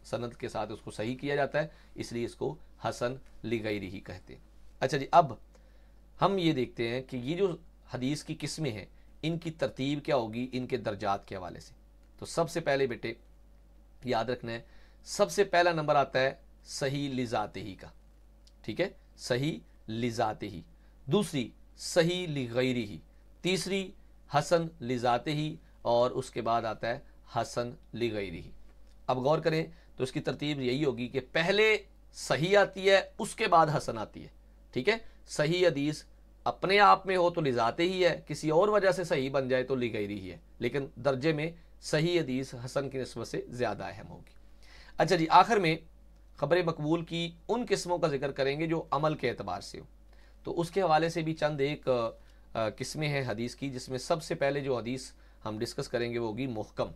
[SPEAKER 1] سند کے ساتھ اس کو صحیح کیا جاتا ہے، اس لیے اس کو حسن لغیری ہی کہتے ہیں۔ اچھا جی، اب ہم یہ دیکھتے ہیں کہ یہ جو حدیث کی قسمیں ہیں ان کی ترتیب کیا ہوگی ان کے درجات کے حوالے سے۔ تو سب سے پہلے بیٹے یاد رکھنا ہے، سب سے پہلا نمبر آتا ہے صحیح لذاتہ ہی کا، ٹھیک ہے، صحیح لذاتہ ہی، دوسری صحیح لغیری ہی، تیسری حسن لذاتہ ہی، اور اس کے بعد آتا ہے حسن لغیری ہی۔ اب غور کریں تو اس کی ترتیب یہی ہوگی کہ پہلے صحیح آتی ہے، اس کے بعد حسن آتی ہے، ٹھیک ہے۔ صحیح حدیث اپنے آپ میں ہو تو لذاتہ ہی ہے، کسی اور وجہ سے صحیح بن جائے تو لغیری ہی ہے، لیکن درجے میں صحیح حدیث حسن کی نسبت سے زیادہ اہم ہوگی۔ اچھا جی، آخر میں خبر مقبول کی ان قسموں کا ذکر کریں گے جو عمل کے اعتبار سے ہو، تو اس کے حوالے سے بھی چند ایک قسمیں ہیں حدیث کی، جس میں سب سے پہلے جو حدیث ہم ڈسکس کریں گے وہ ہوگی محکم،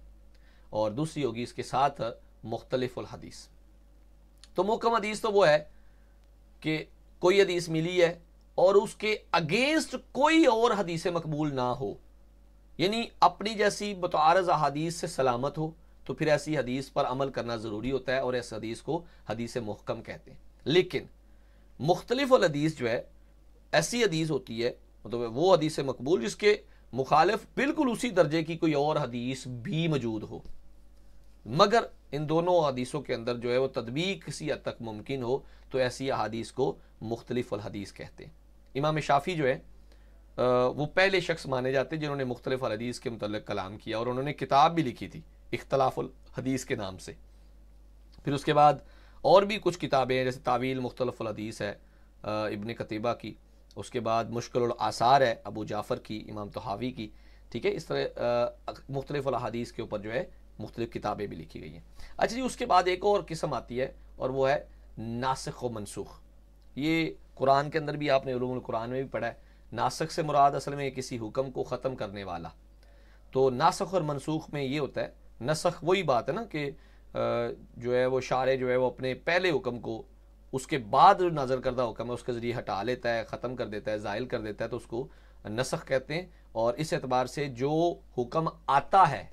[SPEAKER 1] اور دوسری ہوگی اس کے ساتھ مختلف الحدیث۔ تو محکم حدیث تو وہ ہے کہ کوئی حدیث ملی ہے اور اس کے اگینسٹ کوئی اور حدیث مقبول نہ ہو، یعنی اپنی جیسی متعارض احادیث سے سلامت ہو، تو پھر ایسی حدیث پر عمل کرنا ضروری ہوتا ہے، اور اس حدیث کو حدیث محکم کہتے ہیں۔ لیکن مختلف الحدیث جو ہے ایسی حدیث ہوتی ہے، مطلب وہ حدیث مقبول جس کے مخالف بالکل اسی درجے کی کوئی اور حدیث بھی موجود ہو، مگر ان دونوں حدیثوں کے اندر جو ہے وہ تطبیق کسی حد تک ممکن ہو، تو ایسی احادیث کو مختلف الحدیث کہتے ہیں۔ امام شافعی جو ہے وہ پہلے شخص مانے جاتے ہیں جنہوں نے مختلف الحدیث کے متعلق کلام کیا، اور انہوں نے کتاب بھی لکھی تھی اختلاف الحدیث کے نام سے۔ پھر اس کے بعد اور بھی کچھ کتابیں ہیں، جیسے تعویل مختلف الحدیث ہے ابن قتیبہ کی، اس کے بعد مشکل الاثار ہے ابو جعفر کی، امام طحاوی کی، ٹھیک ہے۔ اس طرح مختلف الحدیث کے اوپر جو ہے مختلف کتابیں بھی لکھی گئی ہیں۔ اچھا جی، اس کے بعد ایک اور قسم آتی ہے، اور وہ ہے ناسخ و منسوخ۔ یہ قرآن کے اندر بھی آپ نے علوم القرآن میں بھی پڑھا ہے۔ ناسخ سے مراد اصل میں کسی حکم کو ختم کرنے والا، تو ناسخ اور منسوخ میں یہ ہوتا ہے، نسخ وہی بات ہے نا کہ جو ہے وہ شارع جو ہے وہ اپنے پہلے حکم کو اس کے بعد جو نازل کردہ حکم ہے اس کے ذریعے ہٹا لیتا ہے، ختم کر دیتا ہے، زائل کر دیتا ہے، تو اس کو نسخ کہتے ہیں۔ اور اس اعتبار سے جو حکم آتا ہے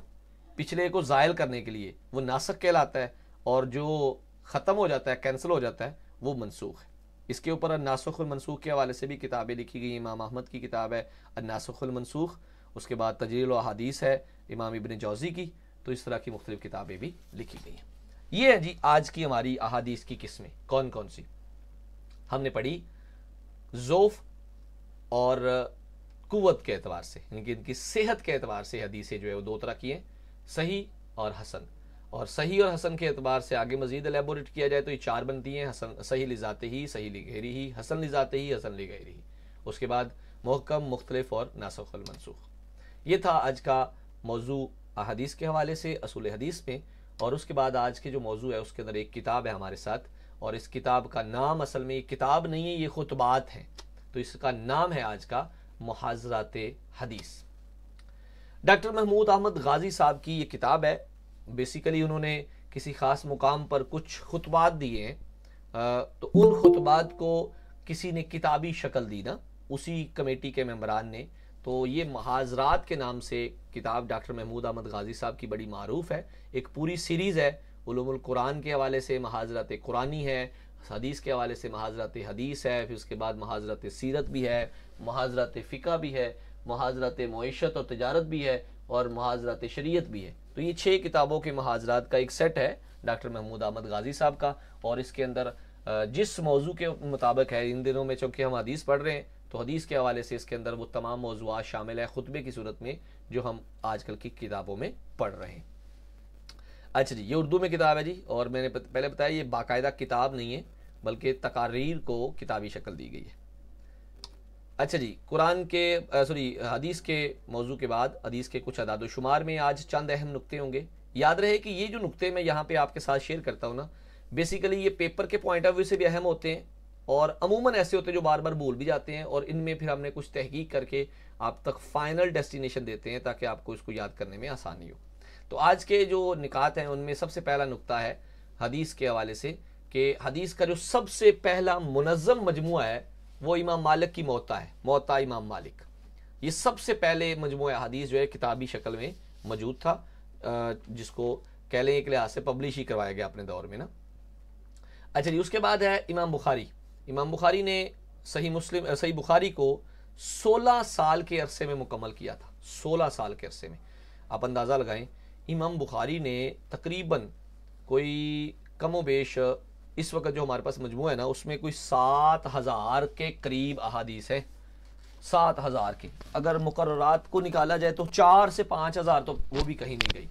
[SPEAKER 1] پچھلے کو زائل کرنے کے لیے وہ ناسخ کہلاتا ہے، اور جو ختم ہو جاتا ہے، کینسل ہو جاتا ہے، وہ منسوخ ہے۔ اس کے اوپر الناسخ والمنسوخ کے حوالے سے بھی کتابیں لکھی گئی ہیں۔ امام احمد کی کتاب ہے الناسخ والمنسوخ، اس کے بعد تجریل الاحادیث ہے امام ابن جوزی کی، تو اس طرح کی مختلف کتابیں بھی لکھی گئی ہیں۔ یہ ہے جی آج کی ہماری احادیث کی قسمیں کون کون سی ہم نے پڑھی۔ ضعف اور قوت کے اعتبار سے، یعنی کہ ان کی صحت کے اعتبار سے حدیثیں جو ہے وہ دو طرح کی ہیں، صحیح اور حسن۔ اور صحیح اور حسن کے اعتبار سے آگے مزید الیبوریٹ کیا جائے تو یہ چار بنتی ہیں، حسن صحیح لذاتہ ہی، صحیح لغیری ہی، حسن لذاتہ ہی، حسن لغیری ہی۔ اس کے بعد محکم، مختلف اور ناسخ المنسوخ۔ یہ تھا آج کا موضوع احادیث کے حوالے سے اصول حدیث میں، اور اس کے بعد آج کے جو موضوع ہے اس کے اندر ایک کتاب ہے ہمارے ساتھ، اور اس کتاب کا نام اصل میں یہ کتاب نہیں ہے، یہ خطبات ہیں، تو اس کا نام ہے آج کا محاضرات حدیث۔ ڈاکٹر محمود احمد غازی صاحب کی یہ کتاب ہے۔ بیسیکلی انہوں نے کسی خاص مقام پر کچھ خطبات دیے ہیں، تو ان خطبات کو کسی نے کتابی شکل دی نا، اسی کمیٹی کے ممبران نے، تو یہ محاضرات کے نام سے کتاب ڈاکٹر محمود احمد غازی صاحب کی بڑی معروف ہے۔ ایک پوری سیریز ہے، علوم القرآن کے حوالے سے محاضرات قرآنی ہے، حدیث کے حوالے سے محاضرات حدیث ہے، پھر اس کے بعد محاضرات سیرت بھی ہے، محاضرات فقہ بھی ہے، محاضرات معیشت اور تجارت بھی ہے، اور محاضرات شریعت بھی ہے۔ تو یہ 6 کتابوں کے محاضرات کا ایک سیٹ ہے ڈاکٹر محمود احمد غازی صاحب کا، اور اس کے اندر جس موضوع کے مطابق ہے، ان دنوں میں چونکہ ہم حدیث پڑھ رہے ہیں تو حدیث کے حوالے سے اس کے اندر وہ تمام موضوعات شامل ہیں خطبے کی صورت میں جو ہم آج کل کی کتابوں میں پڑھ رہے ہیں۔ اچھا جی، یہ اردو میں کتاب ہے جی، اور میں نے پہلے بتایا یہ باقاعدہ کتاب نہیں ہے بلکہ تقاریر کو کتابی شکل دی گئی ہے۔ اچھا جی، قرآن کے حدیث کے موضوع کے بعد حدیث کے کچھ اعداد و شمار میں آج چند اہم نقطے ہوں گے۔ یاد رہے کہ یہ جو نقطے میں یہاں پہ آپ کے ساتھ شیئر کرتا ہوں نا، بیسیکلی یہ پیپر کے پوائنٹ آف ویو سے بھی اہم ہوتے ہیں، اور عموماً ایسے ہوتے ہیں جو بار بار بھول بھی جاتے ہیں، اور ان میں پھر ہم نے کچھ تحقیق کر کے آپ تک فائنل ڈیسٹینیشن دیتے ہیں تاکہ آپ کو اس کو یاد کرنے میں آسانی ہو۔ تو آج کے جو نکات ہیں ان میں سب سے پہلا نقطہ ہے حدیث کے حوالے سے کہ حدیث کا جو سب سے پہلا منظم مجموعہ ہے وہ امام مالک کی موطا ہے، موطا امام مالک. یہ سب سے پہلے مجموعہ حدیث جو ہے کتابی شکل میں موجود تھا، جس کو کہہ لیں ایک لحاظ سے پبلش ہی کروایا گیا اپنے دور میں نا. اچھا جی، اس کے بعد ہے امام بخاری. امام بخاری نے صحیح بخاری کو 16 سال کے عرصے میں مکمل کیا تھا. 16 سال کے عرصے میں آپ اندازہ لگائیں، امام بخاری نے تقریباً کوئی کم و بیش اس وقت جو ہمارے پاس مجموعہ ہے نا اس میں کوئی 7000 کے قریب احادیث ہے. 7000 کے، اگر مقررات کو نکالا جائے تو 4 سے 5000 تو وہ بھی کہیں نہیں گئی.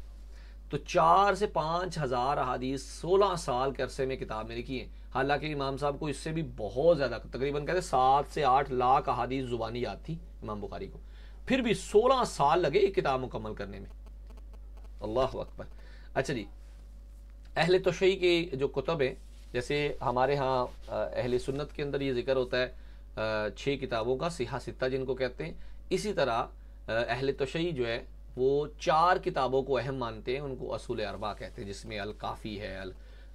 [SPEAKER 1] تو 4 سے 5000 احادیث 16 سال کے عرصے میں کتاب میں لکھی ہیں. حالانکہ امام صاحب کو اس سے بھی بہت زیادہ، تقریباً کہتے ہیں 7 سے 8 لاکھ احادیث زبانی یاد تھی امام بخاری کو، پھر بھی 16 سال لگے یہ کتاب مکمل کرنے میں. اللہ اکبر. اچھا جی، اہل تشیع کی جو کتب ہیں، جیسے ہمارے ہاں اہل سنت کے اندر یہ ذکر ہوتا ہے 6 کتابوں کا، صحیح ستہ جن کو کہتے ہیں. اسی طرح اہل تشیع جو ہے وہ 4 کتابوں کو اہم مانتے ہیں، ان کو اصول اربع کہتے ہیں، جس میں الکافی ہے،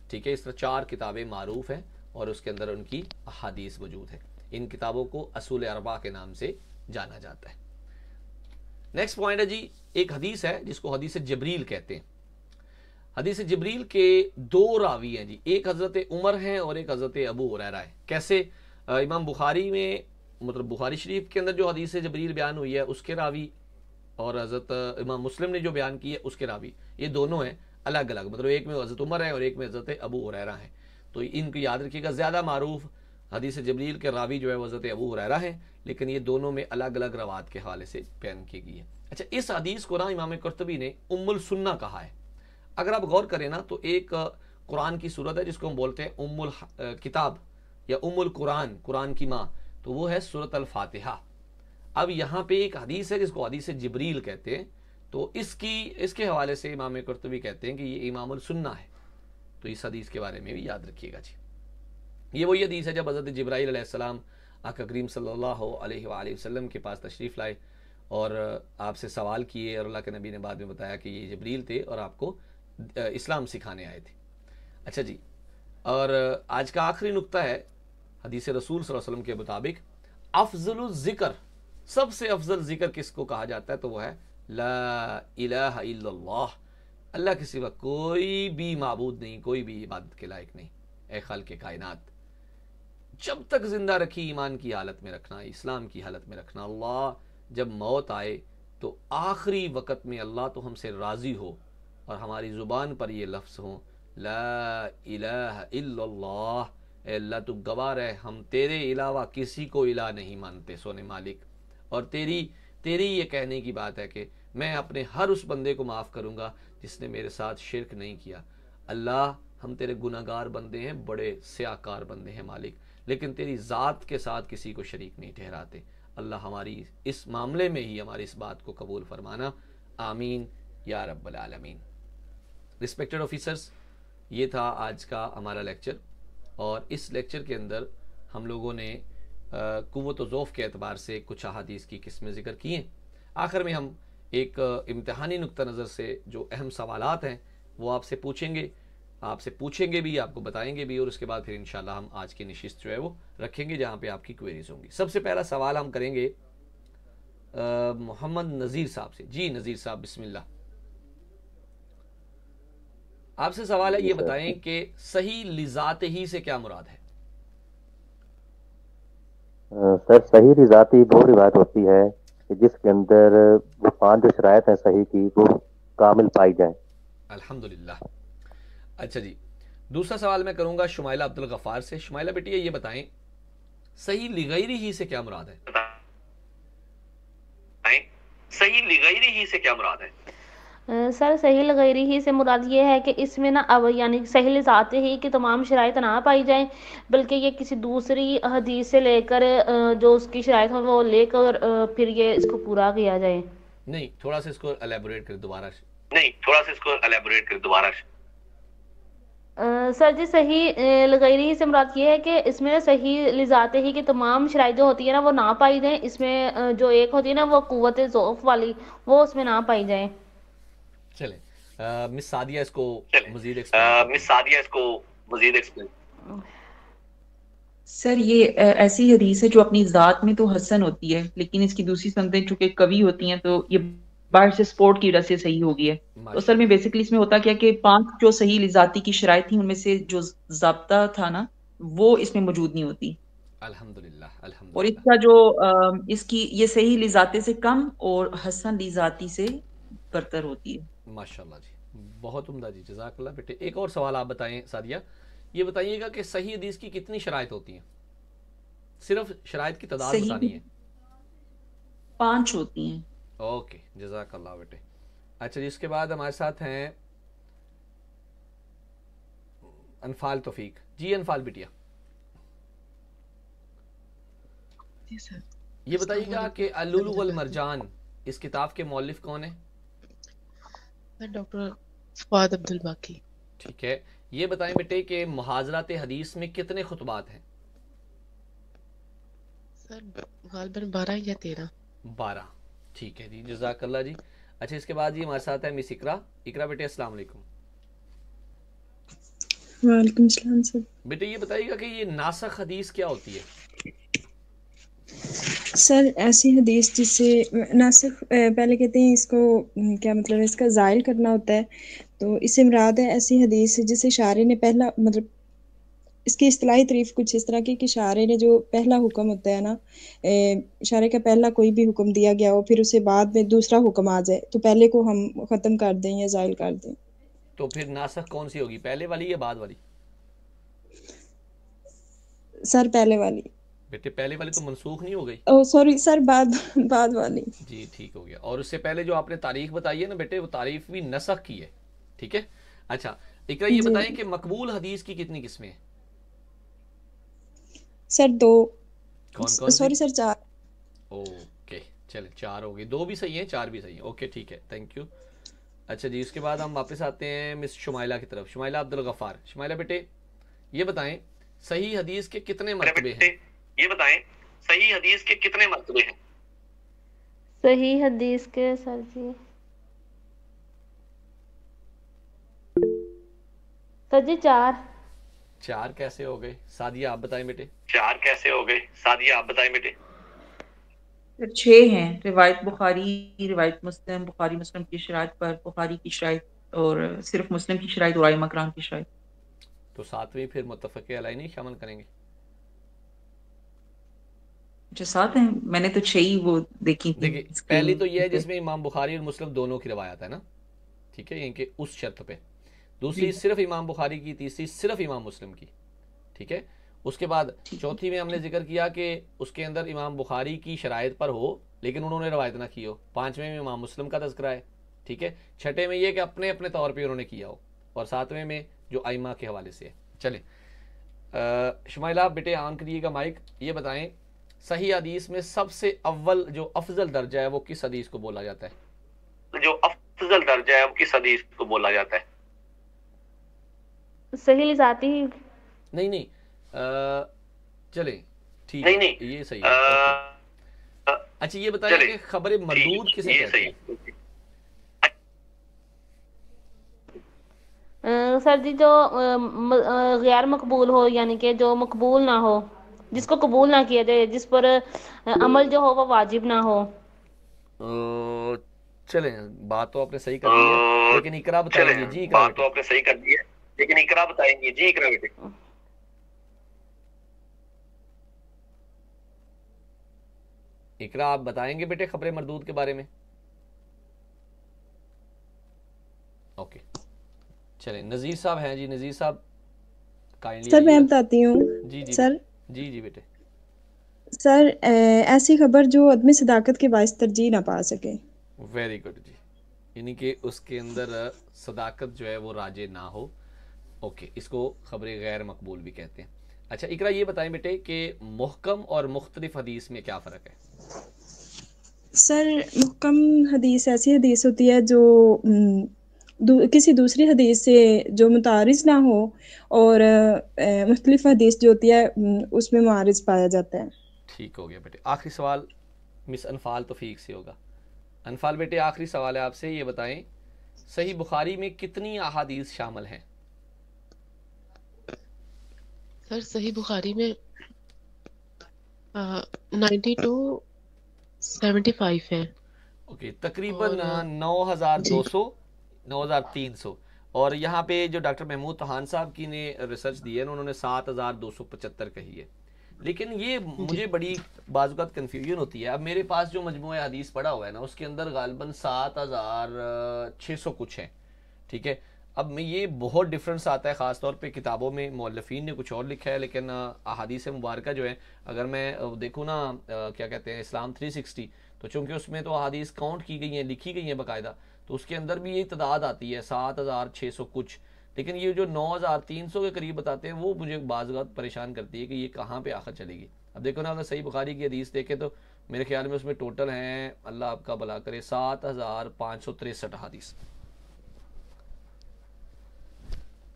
[SPEAKER 1] ٹھیک ہے. اس طرح 4 کتابیں معروف ہیں اور اس کے اندر ان کی احادیث موجود ہے. ان کتابوں کو اصول اربع کے نام سے جانا جاتا ہے. نیکسٹ پوائنٹ ہے جی، ایک حدیث ہے جس کو حدیث جبریل کہتے ہیں. حدیث جبریل کے 2 راوی ہیں جی، ایک حضرت عمر ہیں اور ایک حضرت ابو ہریرہ ہے. کیسے؟ امام بخاری میں، مطلب بخاری شریف کے اندر جو حدیث جبریل بیان ہوئی ہے اس کے راوی، اور حضرت امام مسلم نے جو بیان کی ہے اس کے راوی، یہ دونوں ہیں الگ الگ. مطلب ایک میں حضرت عمر ہے اور ایک میں حضرت ابو ہریرہ ہیں. تو ان کو یاد رکھیے گا، زیادہ معروف حدیث جبریل کے راوی جو ہے وہ حضرت ابو ہریرہ ہیں، لیکن یہ دونوں میں الگ الگ روایت کے حوالے سے بیان کی گئی ہے. اچھا، اس حدیث کو نا امام قرطبی نے ام السنہ کہا ہے. اگر آپ غور کریں نا تو ایک قرآن کی صورت ہے جس کو ہم بولتے ہیں ام الکتاب یا ام القرآن، قرآن کی ماں، تو وہ ہے سورۃ الفاتحہ. اب یہاں پہ ایک حدیث ہے جس کو حدیث جبریل کہتے ہیں، تو اس کے حوالے سے امام قرطبی کہتے ہیں کہ یہ امام السنہ ہے. تو اس حدیث کے بارے میں بھی یاد رکھیے گا جی. یہ وہی حدیث ہے جب حضرت جبرائیل علیہ السلام آقا کریم صلی اللہ علیہ وآلہ وسلم کے پاس تشریف لائے اور آپ سے سوال کیے، اور اللہ کے نبی نے بعد میں بتایا کہ یہ جبریل تھے اور آپ کو اسلام سکھانے آئے تھے. اچھا جی، اور آج کا آخری نقطہ ہے، حدیث رسول صلی اللہ علیہ وسلم کے مطابق افضل الذکر، سب سے افضل ذکر کس کو کہا جاتا ہے؟ تو وہ ہے لا الہ الا اللہ، اللہ کے سوا کوئی بھی معبود نہیں، کوئی بھی عبادت کے لائق نہیں. اے خالق کائنات، جب تک زندہ رکھی ایمان کی حالت میں رکھنا، اسلام کی حالت میں رکھنا. اللہ جب موت آئے تو آخری وقت میں اللہ تو ہم سے راضی ہو اور ہماری زبان پر یہ لفظ ہوں لا الہ الا اللہ، اے اللہ تو گواہ ہے ہم تیرے علاوہ کسی کو الہ نہیں مانتے سونے مالک، اور تیری یہ کہنے کی بات ہے کہ میں اپنے ہر اس بندے کو معاف کروں گا جس نے میرے ساتھ شرک نہیں کیا. اللہ ہم تیرے گناہگار بندے ہیں، بڑے سیاکار بندے ہیں مالک، لیکن تیری ذات کے ساتھ کسی کو شریک نہیں ٹھہراتے. اللہ ہماری اس معاملے میں ہی ہماری اس بات کو قبول فرمانا. آمین یا رب العالمین. رسپیکٹڈ آفیسرز، یہ تھا آج کا ہمارا لیکچر، اور اس لیکچر کے اندر ہم لوگوں نے قوت و ضعف کے اعتبار سے کچھ احادیث کی قسمیں ذکر کی ہیں. آخر میں ہم ایک امتحانی نقطہ نظر سے جو اہم سوالات ہیں وہ آپ سے پوچھیں گے بھی، آپ کو بتائیں گے بھی، اور اس کے بعد پھر انشاءاللہ ہم آج کی نشست جو ہے وہ رکھیں گے جہاں پہ آپ کی کوئریز ہوں گی. سب سے پہلا سوال ہم کریں گے محمد نذیر صاحب سے. جی نذیر صاحب بسم اللہ. آپ سے سوال ہے، یہ بتائیں کہ صحیح لذات ہی سے کیا مراد ہے؟
[SPEAKER 2] سر صحیح لذاتی وہ روایت ہوتی ہے کہ جس کے اندر وہ 5 جو شرائط ہیں صحیح کی وہ کامل پائی جائیں.
[SPEAKER 1] الحمدللہ. اچھا جی، دوسرا سوال میں کروں گا شمائلہ عبد الغفار سے. شمائلہ بیٹی یہ بتائیں صحیح لغیری ہی سے کیا مراد ہے؟ صحیح لغیری ہی سے کیا مراد ہے؟
[SPEAKER 5] سر صحیح لغیری ہی سے مراد یہ ہے کہ اس میں نا اب یعنی صحیح ذات ہی کی تمام شرائط نہ پائی جائیں، بلکہ یہ کسی دوسری حدیث سے لے کر جو اس کی شرائط ہو وہ لے کر پھر یہ اس کو پورا کیا جائے.
[SPEAKER 1] نہیں، تھوڑا سا اس کو الیبوریٹ کر دوبارہ.
[SPEAKER 5] سر جی صحیح لغیری ہی سے مراد یہ ہے کہ اس میں صحیح لذات ہی کی تمام شرائط جو ہوتی ہے نا وہ نہ پائی جائیں. اس میں جو ایک ہوتی ہے نا وہ قوت ضعف والی، وہ اس میں نہ پائی جائیں.
[SPEAKER 1] چلیں مس سعدیہ اس کو مزید ایکسپلین.
[SPEAKER 3] سر یہ ایسی حدیث ہے جو اپنی ذات میں تو حسن ہوتی ہے، لیکن اس کی دوسری سندیں چونکہ قوی ہوتی ہیں تو یہ باہر سے سپورٹ کی وجہ سے صحیح ہو گئی ہے. تو اصل میں بیسکلی اس میں ہوتا کیا کہ 5 جو صحیح لذاتی کی شرائط تھیں ان میں سے جو ضابطہ تھا نا وہ اس میں موجود نہیں ہوتی.
[SPEAKER 1] الحمدللہ
[SPEAKER 3] اور اس
[SPEAKER 1] الحمدللہ.
[SPEAKER 3] کا جو اس کی یہ صحیح لذاتے سے کم اور حسن لذاتی سے برتر ہوتی ہے.
[SPEAKER 1] ماشاءاللہ جی، بہت عمدہ جی، جزاک اللہ بیٹے. ایک اور سوال آپ بتائیں سعدیہ، یہ بتائیے گا کہ صحیح حدیث کی کتنی شرائط ہوتی ہیں؟ صرف شرائط کی تعداد
[SPEAKER 3] صحیح
[SPEAKER 1] بتانی ہے.
[SPEAKER 3] 5 ہوتی ہیں.
[SPEAKER 1] اوکے جزاک اللہ بیٹے. اچھا جی، اس کے بعد ہمارے ساتھ ہیں انفال توفیق. جی انفال بیٹیا،
[SPEAKER 6] جی سر.
[SPEAKER 1] یہ بتائیے گا کہ اللؤلؤ والمرجان اس کتاب کے مؤلف کون ہیں؟
[SPEAKER 6] ڈاکٹر فواد عبد الباقی.
[SPEAKER 1] ٹھیک ہے. یہ بتائیں بیٹے کہ محاضرات حدیث میں کتنے خطبات ہیں؟
[SPEAKER 6] سر غالباً 12 یا 13.
[SPEAKER 1] 12. ٹھیک ہے جی، جزاک اللہ جی. اچھا اس کے بعد جی ہمارے ساتھ ہے مس اقرا. اقرا بیٹے السلام علیکم.
[SPEAKER 4] وعلیکم السلام سر.
[SPEAKER 1] بیٹے یہ بتائیے گا کہ یہ ناسخ حدیث کیا ہوتی ہے؟
[SPEAKER 4] سر ایسی حدیث جس سے ناسخ پہلے کہتے ہیں اس کو کیا مطلب ہے، اس کا زائل کرنا ہوتا ہے. تو اس سے مراد ہے ایسی حدیث جسے شارع نے پہلا مطلب اس کی اصطلاحی تعریف کچھ اس طرح کی کہ شارع نے جو پہلا حکم ہوتا ہے نا، شارع کا پہلا کوئی بھی حکم دیا گیا ہو پھر اسے بعد میں دوسرا حکم آ جائے تو پہلے کو ہم ختم کر دیں یا زائل کر دیں.
[SPEAKER 1] تو پھر ناسخ کون سی ہوگی، پہلے والی یا بعد والی؟
[SPEAKER 4] سر پہلے والی.
[SPEAKER 1] بیٹے پہلے والی تو منسوخ نہیں ہو گئی؟
[SPEAKER 4] او سوری سر، بعد والی.
[SPEAKER 1] جی ٹھیک ہو گیا. اور اس سے پہلے جو آپ نے تاریخ بتائی ہے نا بیٹے، وہ تاریخ بھی نسخ کی ہے. ٹھیک ہے. اچھا اقرا یہ بتائیں کہ مقبول حدیث کی کتنی قسمیں ہیں؟
[SPEAKER 4] سر 2.
[SPEAKER 1] کون کون سی؟
[SPEAKER 4] Sorry sir 4.
[SPEAKER 1] اوکے چلیں 4 ہو گئی. 2 بھی صحیح ہیں 4 بھی صحیح ہیں. اوکے ٹھیک ہے، تھینک یو. اچھا جی، اس کے بعد ہم واپس آتے ہیں مس شمائلہ کی طرف. شمائلہ عبد الغفار. شمائلہ بیٹے یہ بتائیں صحیح حدیث کے کتنے مرتبے ہیں؟ یہ بتائیں صحیح حدیث کے کتنے مرتبے ہیں؟
[SPEAKER 5] صحیح حدیث کے سر جی سر جی 4.
[SPEAKER 1] 4 کیسے ہو گئے؟ سعدیہ آپ بتائیں بیٹے. 4 کیسے ہو گئے؟ سعدیہ آپ بتائیں بیٹے.
[SPEAKER 3] 6 ہیں. روایت بخاری، روایت مسلم، بخاری مسلم کی شرائط پر، بخاری کی شرائط اور صرف مسلم کی شرائط اور ائمہ کرام کی شرائط.
[SPEAKER 1] تو 7ویں پھر متفق علیہ نہیں شامل کریں گے؟
[SPEAKER 3] اچھا 7 ہیں. میں نے تو 6 ہی وہ دیکھی تھی.
[SPEAKER 1] دیکھیں پہلی تو یہ ہے جس میں امام بخاری اور مسلم دونوں کی روایت ہے نا، ٹھیک ہے، یعنی کہ اس شرط پہ. دوسری صرف امام بخاری کی، تیسری صرف امام مسلم کی. ٹھیک ہے. اس کے بعد چوتھی میں ہم نے ذکر کیا کہ اس کے اندر امام بخاری کی شرائط پر ہو لیکن انہوں نے روایت نہ کی ہو. 5ویں میں امام مسلم کا تذکرہ ہے. ٹھیک ہے. 6ٹھے میں یہ کہ اپنے اپنے طور پہ انہوں نے کیا ہو. اور 7ویں میں جو ائمہ کے حوالے سے ہے. چلیں شمائلہ بیٹے آن کریے گا مائک. یہ بتائیں صحیح حدیث میں سب سے اول جو افضل درجہ ہے وہ کس حدیث کو بولا جاتا ہے؟ جو افضل درجہ ہے وہ کس حدیث کو بولا جاتا ہے؟
[SPEAKER 5] صحیح لذاتی.
[SPEAKER 1] نہیں چلیں ٹھیک ہے، یہ صحیح ہے. اچھا یہ بتائیں کہ خبر مردود کسے کہتے ہیں؟
[SPEAKER 5] سر جی جو غیر مقبول ہو، یعنی کہ جو مقبول نہ ہو، جس کو قبول نہ کیا جائے، جس پر عمل جو ہو وہ واجب نہ ہو.
[SPEAKER 1] چلیں بات تو آپ نے صحیح کر دی ہے لیکن اقرا بتائیں گے. جی اقرا بات تو آپ نے صحیح کر دی ہے لیکن اقرا بتائیں گے. جی اقرا بیٹے. اقرا آپ بتائیں گے بیٹے خبر مردود کے بارے میں؟ اوکے چلیں نذیر صاحب ہیں. جی نذیر صاحب کائنڈلی
[SPEAKER 4] سر میں بتاتی ہوں.
[SPEAKER 1] جی
[SPEAKER 4] سر
[SPEAKER 1] جی بیٹے.
[SPEAKER 4] سر ایسی خبر جو عدم صداقت کے باعث ترجیح نہ پا سکے.
[SPEAKER 1] ویری گڈ جی، یعنی کہ اس کے اندر صداقت جو ہے وہ راجع نہ ہو. اوکے اس کو خبر غیر مقبول بھی کہتے ہیں. اچھا اقرا یہ بتائیں بیٹے کہ محکم اور مختلف حدیث میں کیا فرق ہے؟
[SPEAKER 4] سر محکم حدیث ایسی حدیث ہوتی ہے جو کسی دوسری حدیث سے جو متعارض نہ ہو، اور مختلف حدیث جو ہوتی ہے اس میں معارض پایا جاتا ہے.
[SPEAKER 1] ٹھیک ہو گیا بیٹے. آخری سوال مس انفال توفیق سے ہوگا. انفال بیٹے آخری سوال ہے آپ سے. یہ بتائیں صحیح بخاری میں کتنی احادیث شامل ہیں؟
[SPEAKER 6] سر صحیح بخاری میں 9275 ہے.
[SPEAKER 1] اوکے تقریباً
[SPEAKER 6] اور
[SPEAKER 1] 9200 9300. اور یہاں پہ جو ڈاکٹر محمود طحان صاحب کی نے ریسرچ دی ہے انہوں نے 7275 کہی ہے. لیکن یہ مجھے بڑی بعض اوقات کنفیوژن ہوتی ہے. اب میرے پاس جو مجموعہ حدیث پڑھا ہوا ہے نا اس کے اندر غالباً 7600 کچھ ہیں. ٹھیک ہے. اب میں یہ بہت ڈفرنس آتا ہے خاص طور پہ کتابوں میں مؤلفین نے کچھ اور لکھا ہے لیکن احادیث مبارکہ جو ہے اگر میں دیکھوں نا کیا کہتے ہیں اسلام 360 تو چونکہ اس میں تو احادیث کاؤنٹ کی گئی ہیں لکھی گئی ہیں باقاعدہ تو اس کے اندر بھی یہ تعداد آتی ہے 7600 کچھ. لیکن یہ جو 9300 کے قریب بتاتے ہیں وہ مجھے بعض اوقات پریشان کرتی ہے کہ یہ کہاں پہ آخر چلے گی. اب دیکھو نا اگر صحیح بخاری کی حدیث دیکھیں تو میرے خیال میں اس میں ٹوٹل ہیں اللہ آپ کا بھلا کرے 7563 احادیث.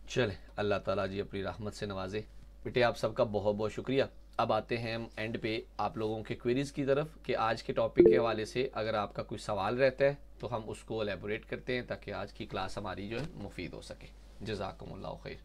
[SPEAKER 1] چلیں اللہ تعالیٰ جی اپنی رحمت سے نوازے. بیٹے آپ سب کا بہت بہت شکریہ. اب آتے ہیں ہم اینڈ پہ آپ لوگوں کے کوئریز کی طرف کہ آج کے ٹاپک کے حوالے سے اگر آپ کا کوئی سوال رہتا ہے تو ہم اس کو الیبوریٹ کرتے ہیں تاکہ آج کی کلاس ہماری جو ہے مفید ہو سکے. جزاکم اللہ خیر.